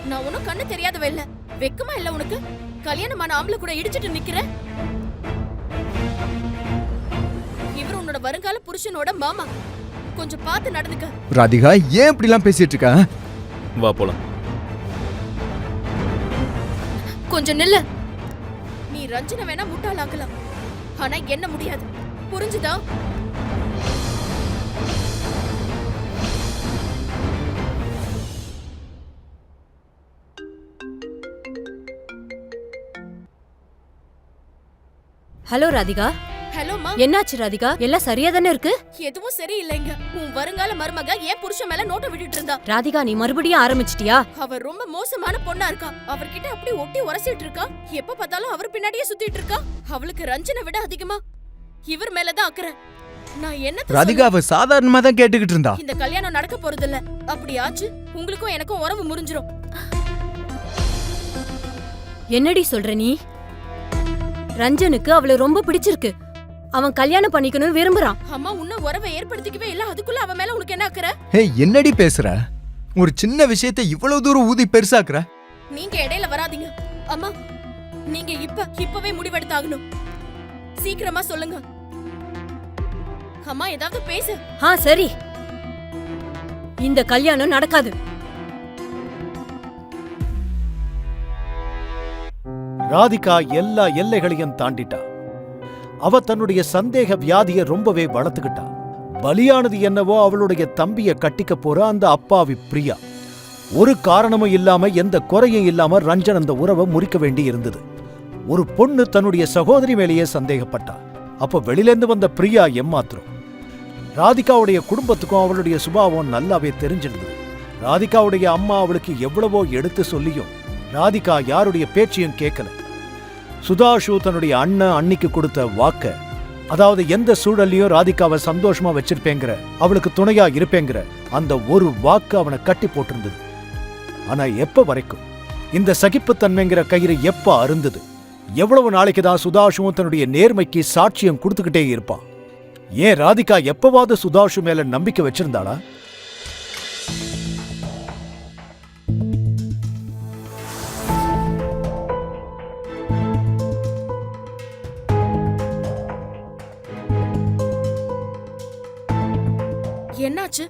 நான் உனக்கு கண்ணு தெரியாதவ இல்ல. வெக்கமா இல்ல உனக்கு? கல்யாணமான ஆம்பளை கூட இடிச்சிட்டு நிக்கிற. இவர் உன்னோட வருங்கால புருஷனோட மாமா. கொஞ்சம் பார்த்து நடந்துக்க. ராதிகா ஏன் இப்படிலாம் பேசிட்டு இருக்க? வா போலாம். கொஞ்சம் நில்லு. நீ ரஞ்சனை வேணா முட்டாளாக்கலாம், ஆனா என்ன முடியாது. புரிஞ்சுதா? ஹலோ ராதிகா. ஹலோ மா. என்னாச்சு ராதிகா? எல்லாம் சரியா தானே இருக்கு? எதுவும் சரியில்லைங்க. உன் வருங்கால மருமக என் புருஷன் மேல நோட்ட விட்டுட்டு இருந்தா. ராதிகா நீ மறுபடியும் ஆரம்பிச்சிட்டியா? அவர் ரொம்ப மோசமான பொண்ணா இருக்கா. அவர்கிட்ட அப்படி ஒட்டி உரசிட்டு இருக்கா. எப்ப பார்த்தாலும் அவர் பின்னாடியே சுத்திட்டு இருக்கா. அவளுக்கு ரஞ்சனை விட அதிகமா இவர் மேலதான் அக்கறை. நான் என்ன ராதிகா அவ சாதாரணமா தான் கேட்டுக்கிட்டு இருந்தா. இந்த கல்யாணம் நடக்க போறது இல்ல. அப்படி ஆச்சு உங்களுக்கும் எனக்கும் உறவு முறிஞ்சிரும். என்னடி சொல்ற நீ? ரஞ்சனுக்கு அவளை ரொம்ப பிடிச்சிருக்கு. அவன் கல்யாணம் பண்ணிக்கணும்னு விரும்புறான். அம்மா உன்ன உறவை ஏற்படுத்திக்கவே இல்ல. அதுக்குள்ள அவன் மேல உனக்கு என்ன அக்கறை? ஹே என்னடி பேசுற? ஒரு சின்ன விஷயத்தை இவ்வளவு தூரம் ஊதி பெருசாக்குற. நீங்க இடையில வராதீங்க. அம்மா, நீங்க இப்பவே முடிவெடுத்தாகணும். சீக்கிரமா சொல்லுங்க. அம்மா ஏதாவது பேசு. சரி, இந்த கல்யாணம் நடக்காது. ராதிகா எல்லா எல்லைகளையும் தாண்டிட்டா. அவ தன்னுடைய சந்தேக வியாதிய ரொம்பவே வளர்த்துக்கிட்டா. பலியானது என்னவோ அவளுடைய தம்பிய கட்டிக்க போற அந்த அப்பாவி பிரியா. ஒரு காரணமும் இல்லாம, எந்த குறையும் இல்லாம ரஞ்சன் அந்த உறவை முறிக்க வேண்டி இருந்தது. ஒரு பொண்ணு தன்னுடைய சகோதரி மேலேயே சந்தேகப்பட்டா. அப்ப வெளியிலேருந்து வந்த பிரியா ஏமாத்திரம். ராதிகாவுடைய குடும்பத்துக்கும் அவளுடைய சுபாவம் நல்லாவே தெரிஞ்சிருந்தது. ராதிகாவுடைய அம்மா அவளுக்கு எவ்வளவோ எடுத்து சொல்லியும் ராதிகா யாருடைய பேச்சையும் கேட்கல. சுதாஷு தன்னுடைய அண்ணன் அன்னிக்கு கொடுத்த வாக்க, அதாவது எந்த சூழல்லையும் ராதிகாவை சந்தோஷமா வச்சிருப்பேங்கிற, அவளுக்கு துணையா இருப்பேங்கிற அந்த ஒரு வாக்கு அவனை கட்டி போட்டிருந்தது. ஆனா எப்ப வரைக்கும் இந்த சகிப்புத்தன்மைங்கிற கயிறு எப்ப அருந்தது? எவ்வளவு நாளைக்கு தான் சுதாஷுவும் தன்னுடைய நேர்மைக்கு சாட்சியம் கொடுத்துக்கிட்டே இருப்பான்? ஏன் ராதிகா எப்பவாவது சுதாஷு மேல நம்பிக்கை வச்சிருந்தாளா? என்னாச்சு?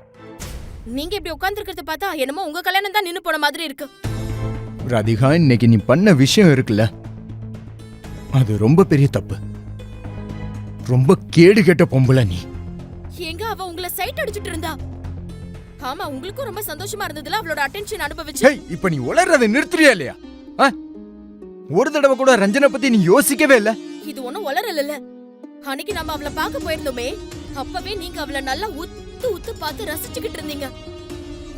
நீங்க இப்படி உட்கார்ந்திருக்கிறத பார்த்தா என்னமோ உங்க கல்யாணம் தான் நின்னு போன மாதிரி இருக்கு. ராதிகா, இன்னைக்கு நீ பண்ண விஷயம் இருக்குல்ல, அது ரொம்ப பெரிய தப்பு. ரொம்ப கேடு கெட்ட பொம்பளை நீ. எங்க அவ உங்களை சைட் அடிச்சிட்டு இருந்தா? ஆமா, உங்களுக்கும் ரொம்ப சந்தோஷமா இருந்ததுல அவளோட அட்டென்ஷன் அனுபவிச்சு. ஏய், இப்ப நீ உளறதை நிறுத்துறியா இல்லையா? ஒரு தடவை கூட ரஞ்சனை பத்தி நீ யோசிக்கவே இல்ல. இது ஒண்ணும் உளறல. அன்னைக்கு நம்ம அவளை பார்க்க போயிருந்தோமே, அப்பவே நீங்க அவளை நல்லா உத்து உத்து பார்த்து ரசிச்சுக்கிட்டு இருந்தீங்க.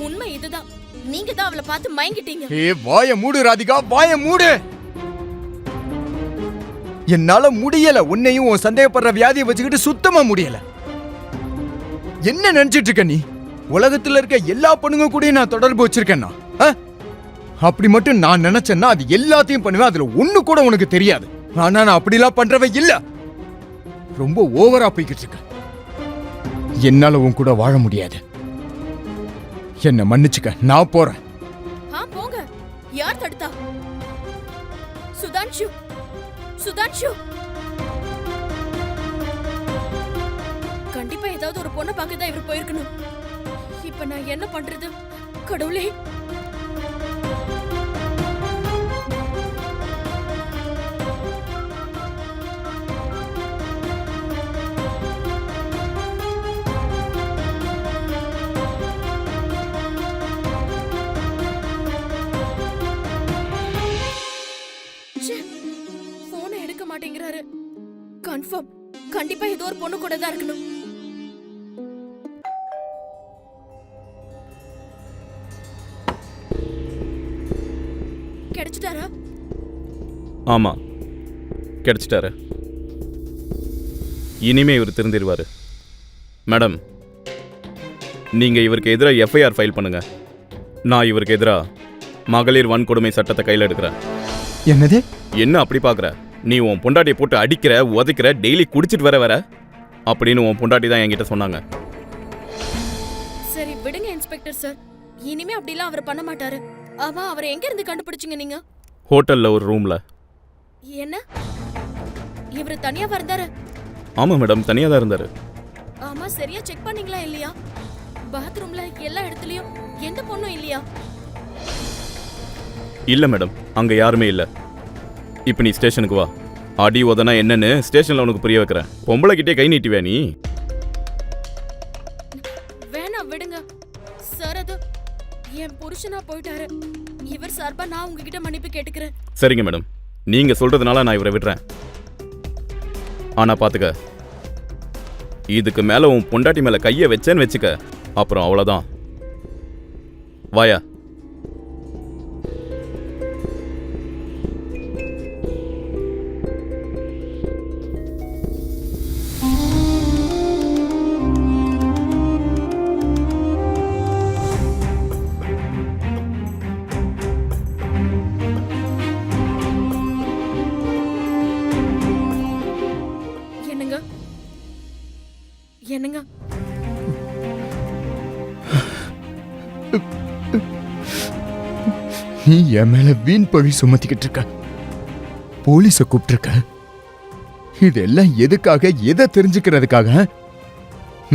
உண்மை இதுதான், நீங்க தான் அவளை பார்த்து மயங்கிட்டீங்க. வாய மூடு ராதிகா, வாய மூடு. என்னால முடியல. உன்னையும் உன் சந்தேகப்படுற வியாதியை வச்சுக்கிட்டு சுத்தமா முடியல. என்ன நினைச்சிட்டு இருக்க நீ? உலகத்துல இருக்க எல்லா பொண்ணுங்க கூட நான் தொடர்பு வச்சிருக்கேன்னா? அப்படி மட்டும் நான் நினைச்சேன்னா அது எல்லாத்தையும் பண்ணுவேன். அதுல ஒண்ணு கூட உனக்கு தெரியாது. ஆனா நான் அப்படிலாம் பண்றவ இல்ல. ரொம்ப ஓவரா போய்கிட்டு இருக்க. என்னால உன் கூட வாழ முடியாது. என்ன மன்னிச்சுக்க, நான் போறேன். போங்க. யார் தடுத்தா? சுதான்ஷு, சுதான்ஷு. கண்டிப்பா ஏதாவது ஒரு பொண்ணை பார்க்க தான் இவர் போயிருக்கணும். இப்ப நான் என்ன பண்றது? கடவுளே! போனை எடுக்க மாட்டேங்கிறாரு. கன்ஃபார்ம் கண்டிப்பா ஏதோ ஒரு பொண்ணு கூட தான் இருக்கணும். கிடைச்சிட்டாரா? ஆமா, கிடைச்சிட்டாரு. இனிமே இவர் திருந்திருவாரு. மேடம், நீங்க இவருக்கு எதிராக எஃப்ஐஆர் ஃபைல் பண்ணுங்க. நான் இவருக்கு எதிராக மகளிர் வன்கொடுமை சட்டத்தை கையில் எடுக்கிறேன். என்னது? என்ன அப்படி பார்க்குற? நீ உன் பொண்டாட்டியை போட்டு அடிக்கிற, உதைக்கிற, டெய்லி குடிச்சிட்டு வர அப்படின்னு உன் பொண்டாட்டி தான் என்கிட்ட சொன்னாங்க. சரி விடுங்க இன்ஸ்பெக்டர் சார், இனிமே அப்படிலாம் அவர் பண்ண மாட்டாரு. ஆமா, அவரை எங்க இருந்து கண்டுபிடிச்சீங்க நீங்க? ஹோட்டல்ல ஒரு ரூம்ல. என்ன, இவர் தனியா வந்தாரு? ஆமா மேடம், தனியா தான் இருந்தாரு. ஆமா, சரியா செக் பண்ணீங்களா இல்லையா? பாத்ரூம்ல எல்லா இடத்துலயும் எந்த பொண்ணும் இல்லையா? இல்ல மேடம், அங்க யாருமே இல்ல. இப்ப நீ ஸ்டேஷனுக்கு வா. அடி உதனா என்னன்னு ஸ்டேஷன்ல உனக்கு புரிய வைக்கிறேன். பொம்பளை கிட்டே கை நீட்டுவே நீ? வேணாம் விடுங்க சார், அது என் புருஷனா போயிட்டாரு. இவர் சார்பா நான் உங்ககிட்ட மன்னிப்பு கேட்டுக்கிறேன். சரிங்க மேடம், நீங்க சொல்றதுனால நான் இவரை விடுறேன். ஆனா பாத்துக்க, இதுக்கு மேல உன் பொண்டாட்டி மேல கைய வச்சேன்னு வச்சுக்க, அப்புறம் அவ்வளவுதான். வாயா. என்னங்க? நீ என் மேல வீண் பழி சுமத்திக்கிட்டு இருக்க. போலீஸ கூப்பிட்டிருக்க. இதெல்லாம் எதுக்காக? எதை தெரிஞ்சுக்கிறதுக்காக?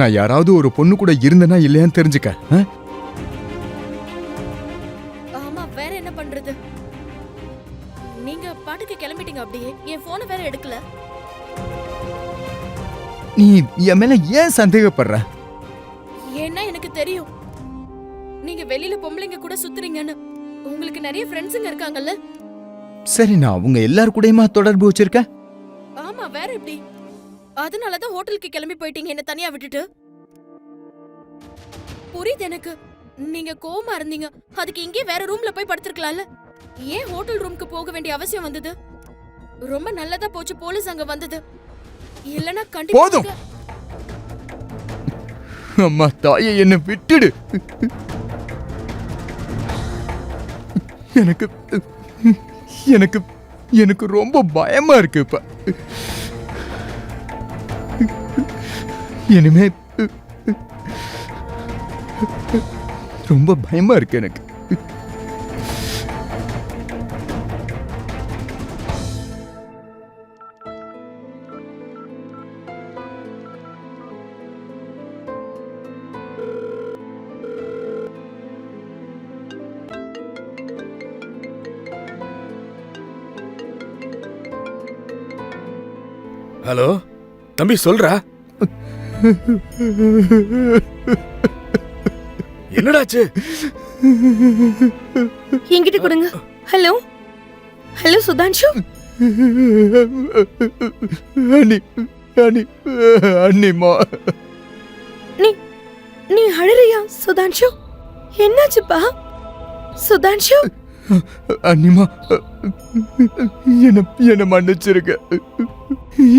நான் யாராவது ஒரு பொண்ணு கூட இருந்தனா இல்லையான்னு தெரிஞ்சுக்க. ஆமா, வேற என்ன பண்றது? நீங்க பாட்டுக்கு கிளம்பிட்டீங்க. அப்படியே என் போனை வேற எடுக்கல. நீ என் மேல ஏன் சந்தேகப்படுற? ஏன்னா எனக்கு தெரியும் நீங்க வெளியில பொம்பளைங்க கூட சுத்துறீங்கன்னு. உங்களுக்கு நிறைய ஃப்ரெண்ட்ஸுங்க இருக்காங்கல்ல? சரி, நான் அவங்க எல்லார் கூடயுமா தொடர்பு வச்சிருக்க? ஆமா, வேற எப்படி? அதனாலதான் ஹோட்டலுக்கு கிளம்பி போயிட்டீங்க என்ன தனியா விட்டுட்டு. புரியுது எனக்கு, நீங்க கோவமா இருந்தீங்க. அதுக்கு இங்கே வேற ரூம்ல போய் படுத்திருக்கலாம்ல. ஏன் ஹோட்டல் ரூம்க்கு போக வேண்டிய அவசியம் வந்தது? ரொம்ப நல்லதா போச்சு போலீஸ் அங்க வந்தது. இல்லனா கண்டிப்பா போதும். அம்மா தாயே, என்ன விட்டுடு. எனக்கு எனக்கு எனக்கு ரொம்ப பயமா இருக்கு இப்ப. இனிமே ரொம்ப பயமா இருக்கு எனக்கு. ஹலோ தம்பி, சொல்றா. என்னடாச்சு? என்கிட்ட கொடுங்க. Hello hello Sudhanshu. அண்ணி அண்ணி அண்ணிமா, நீ நீ அழறியா சுதான்ஷு? என்னாச்சுப்பா சுதான்ஷு? அண்ணிமா, என்ன மன்னிச்சிருங்க.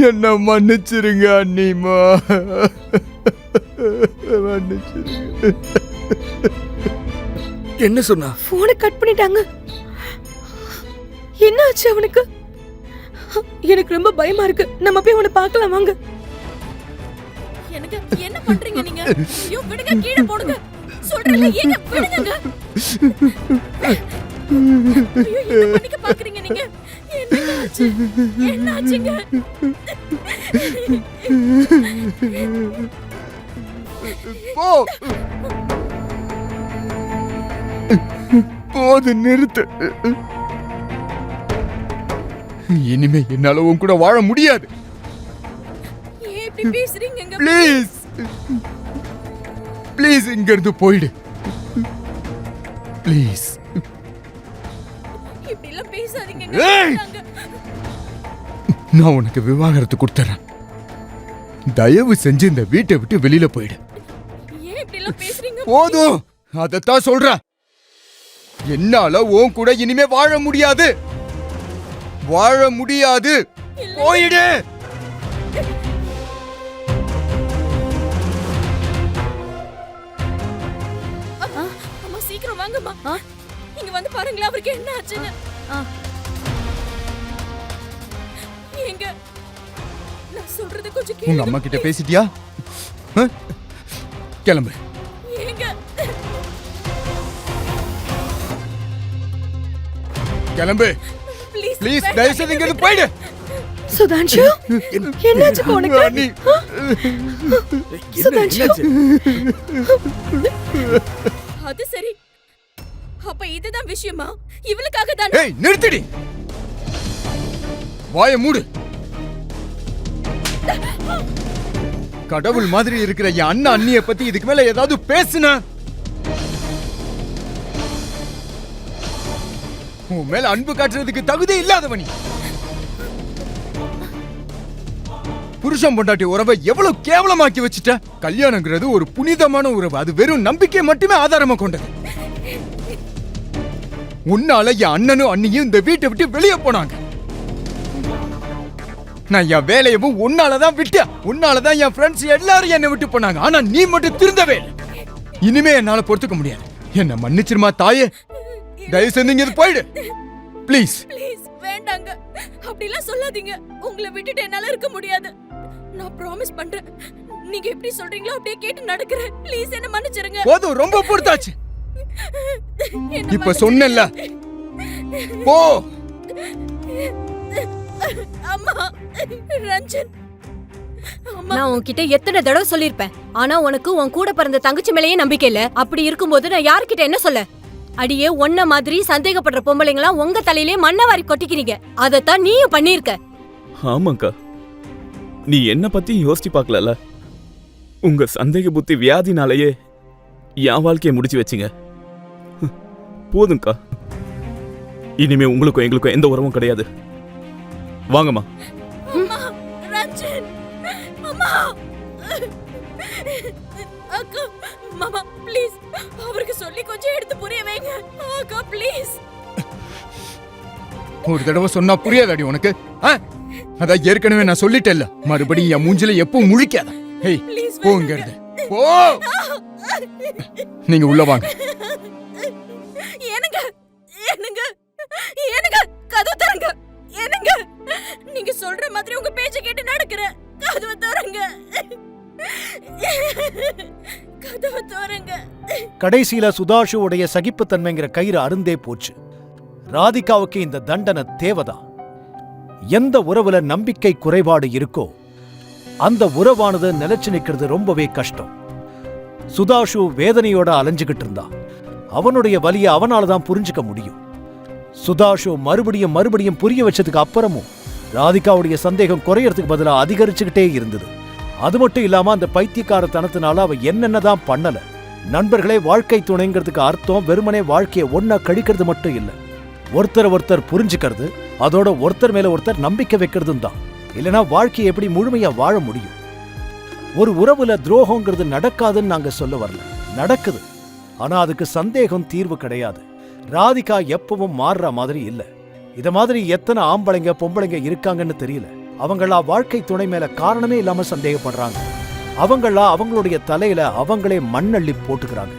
என்ன மன்னிச்சிருங்க அண்ணிமா, மன்னிச்சிருங்க. என்ன சொன்னா? போனை கட் பண்ணிட்டாங்க. என்ன ஆச்சு அவனுக்கு? எனக்கு ரொம்ப பயமா இருக்கு. நம்ம போய் அவனை பார்க்கலாம் வாங்க. எனக்கு என்ன பண்றீங்க நீங்க? ஐயோ விடுங்க, கீழே போடுங்க. சொல்றேன்ல, ஏங்க விடுங்க. ஐயோ என்ன பண்ணிக்க பாக்குறீங்க நீங்க? என்ன ஆச்சு? என்ன ஆச்சுங்க? போ, போது நிறுத்து. இனிமே என்னால உன் கூட வாழ முடியாது. ஏன் இப்படி பேசுறீங்க? ப்ளீஸ் ப்ளீஸ், இங்க இருந்து போயிடு ப்ளீஸ். இப்படி எல்லாம் பேசாதீங்க. ஏய்! நான் உனக்கு விவாகரத்து கொடுத்துறேன். தயவு செஞ்சு இந்த வீட்டை விட்டு வெளியில போயிடு. ஏன் இப்படி எல்லாம் பேசுறீங்க? போதும், அதத்தான் சொல்றேன். என்னால உன் கூட இனிமே வாழ முடியாது. வாழ முடியாது. போயிடு. அம்மா சீக்கிரம் வாங்கம்மா. இங்க வந்து பாருங்களா, அவருக்கு என்ன ஆச்சுன்னு. ஏங்க, நான் சொல்றது கொஞ்சம் உங்க கேளுங்க. அம்மா கிட்ட பேசிட்டியா? ஆ? கிளம்பு. ஏங்க, கிளம்பு ப்ளீஸ் ப்ளீஸ், தயவு செய்து இங்க இருந்து போயிடு. சுதான்ஷு, என்னாச்சு உனக்கு? அண்ணி, சுதான்ஷு, அது சரி. அப்ப இதுதான் விஷயமா? இவளுக்காக தான். ஏய் நிறுத்திடி. வாயை மூடு. கடவுள் மாதிரி இருக்கிற என் அண்ணன் அண்ணிய பத்தி இதுக்கு மேல ஏதாவது பேசுன, உன் மேல அன்பு காட்டுறதுக்கு தகுதி இல்லாதவனி. புருஷன் பொண்டாட்டி உறவை எவ்வளவு கேவலமாக்கி வச்சுட்ட. கல்யாணங்கிறது ஒரு புனிதமான உறவு. அது வெறும் நம்பிக்கை மட்டுமே ஆதாரமா கொண்டது. உன்னால என் அண்ணனும் அண்ணியும் இந்த வீட்டை விட்டு வெளியே போனாங்க. நான் என் வேலையவும் உன்னாலதான் விட்டேன். உன்னாலதான் என் ஃப்ரெண்ட்ஸ் எல்லாரும் என்னை விட்டு போனாங்க. ஆனா நீ மட்டும் திருந்தவே இல்லை. இனிமே என்னால பொறுத்துக்க முடியாது. என்ன மன்னிச்சிருமா தாயே. தயவு செஞ்சு இங்க போயிடு ப்ளீஸ். ப்ளீஸ் வேண்டாங்க, அப்படிலாம் சொல்லாதீங்க. உங்களை விட்டுட்டு என்னால இருக்க முடியாது. நான் ப்ராமிஸ் பண்றேன், நீங்க எப்படி சொல்றீங்களோ அப்படியே கேட்டு நடக்கிறேன். ப்ளீஸ் என்ன மன்னிச்சிருங்க. போதும், ரொம்ப பொறுத்தாச்சு. என்ன இப்ப சொன்னேன்ல, போ. அம்மா, ரஞ்சன், அம்மா. நான் உன்கிட்ட எத்தனை தடவை சொல்லிருப்பேன். ஆனா உனக்கு உன் கூட பிறந்த தங்கச்சி மேலேயே நம்பிக்கை இல்ல. அப்படி இருக்கும்போது நான் யார்கிட்ட என்ன சொல்ல? அடியே, ஒன்ன மாதிரி சந்தேகப்படுற பொம்பளைங்களாம் உங்க தலையிலே மண்ணை வாரி கொட்டிக்கிறீங்க. அதத்தான் நீயும் பண்ணிருக்க. ஆமாக்கா, நீ என்ன பத்தி யோசிச்சு பார்க்கல. உங்க சந்தேக புத்தி வியாதினாலேயே என் வாழ்க்கையை முடிச்சு வச்சிங்க. போதும்க்கா, இனிமே உங்களுக்கும் எங்களுக்கும் எந்த உறவும் கிடையாது. வாங்கம்மா. அம்மா, ரஞ்சன், ப்ளீஸ் அவருக்கு சொல்லி கொஞ்சம் எடுத்து புரிய வைங்க அக்கா ப்ளீஸ். ஒரு தடவை சொன்னா புரியாதாடி உனக்கு? அதான் ஏற்கனவே நான் சொல்லிட்டேன்ல, மறுபடியும் என் மூஞ்சில எப்பவும் முழிக்காத. ஹேய், போங்க போ. நீங்க உள்ள வாங்க. என்னங்க என்னங்க என்னங்க கதவு தரங்க. என்னங்க நீங்க சொல்ற மாதிரி உங்க பேச்ச கேட்டு நடக்கிறேன். கதவு தரங்க. கதவு தரங்க. கடைசியில சுதாஷுவுடைய சகிப்புத்தன்மைங்கிற கயிறு அருந்தே போச்சு. ராதிகாவுக்கு இந்த தண்டனை தேவைதான். எந்த உறவுல நம்பிக்கை குறைபாடு இருக்கோ அந்த உறவானது நிலைச்சு நிக்கிறது ரொம்பவே கஷ்டம். சுதாஷு வேதனையோட அலைஞ்சுகிட்டு இருந்தா. அவனுடைய வலியை அவனாலதான் புரிஞ்சுக்க முடியும். சுதாஷு மறுபடியும் புரிய வச்சதுக்கு அப்புறமும் ராதிகாவுடைய சந்தேகம் குறையறதுக்கு பதிலா அதிகரிச்சுக்கிட்டே இருந்தது. அது மட்டும் இல்லாம அந்த பைத்தியக்காரத்தனத்தினால அவ என்னென்னதான் பண்ணல. நண்பர்களே, வாழ்க்கை துணைங்கிறதுக்கு அர்த்தம் வெறுமனே வாழ்க்கையை ஒன்னா கழிக்கிறது மட்டும் இல்ல, ஒருத்தர் புரிஞ்சுக்கிறது, அதோட ஒருத்தர் மேல ஒருத்தர் நம்பிக்கை வைக்கிறதும் தான். இல்லைன்னா வாழ்க்கையை எப்படி முழுமையா வாழ முடியும்? ஒரு உறவுல துரோகங்கிறது நடக்காதுன்னு நாங்க சொல்ல வரல, நடக்குது. ஆனா அதுக்கு சந்தேகம் தீர்வு கிடையாது. ராதிகா எப்பவும் மாறுற மாதிரி இல்ல. இத மாதிரி எத்தனை ஆம்பளைங்க பொம்பளைங்க இருக்காங்கன்னு தெரியல. அவங்களா வாழ்க்கை துணை மேல காரணமே இல்லாம சந்தேகப்படுறாங்க. அவங்களா அவங்களுடைய தலையில அவங்களே மண்ணள்ளி போட்டுக்கிறாங்க.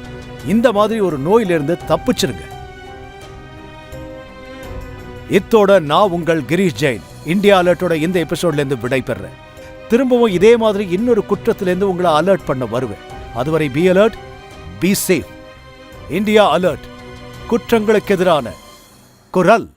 இந்த மாதிரி ஒரு நோயிலிருந்து தப்பிச்சிருங்க. இத்தோட நான் உங்கள் கிரீஷ் ஜெயின் இந்தியா அலர்ட்டோட இந்த எபிசோட்ல இருந்து விடைபெறேன். திரும்பவும் இதே மாதிரி இன்னொரு குற்றத்திலிருந்து உங்களை அலர்ட் பண்ண வருவேன். அதுவரை be alert, be safe. India alert, குற்றங்களுக்கு எதிரான குரல்.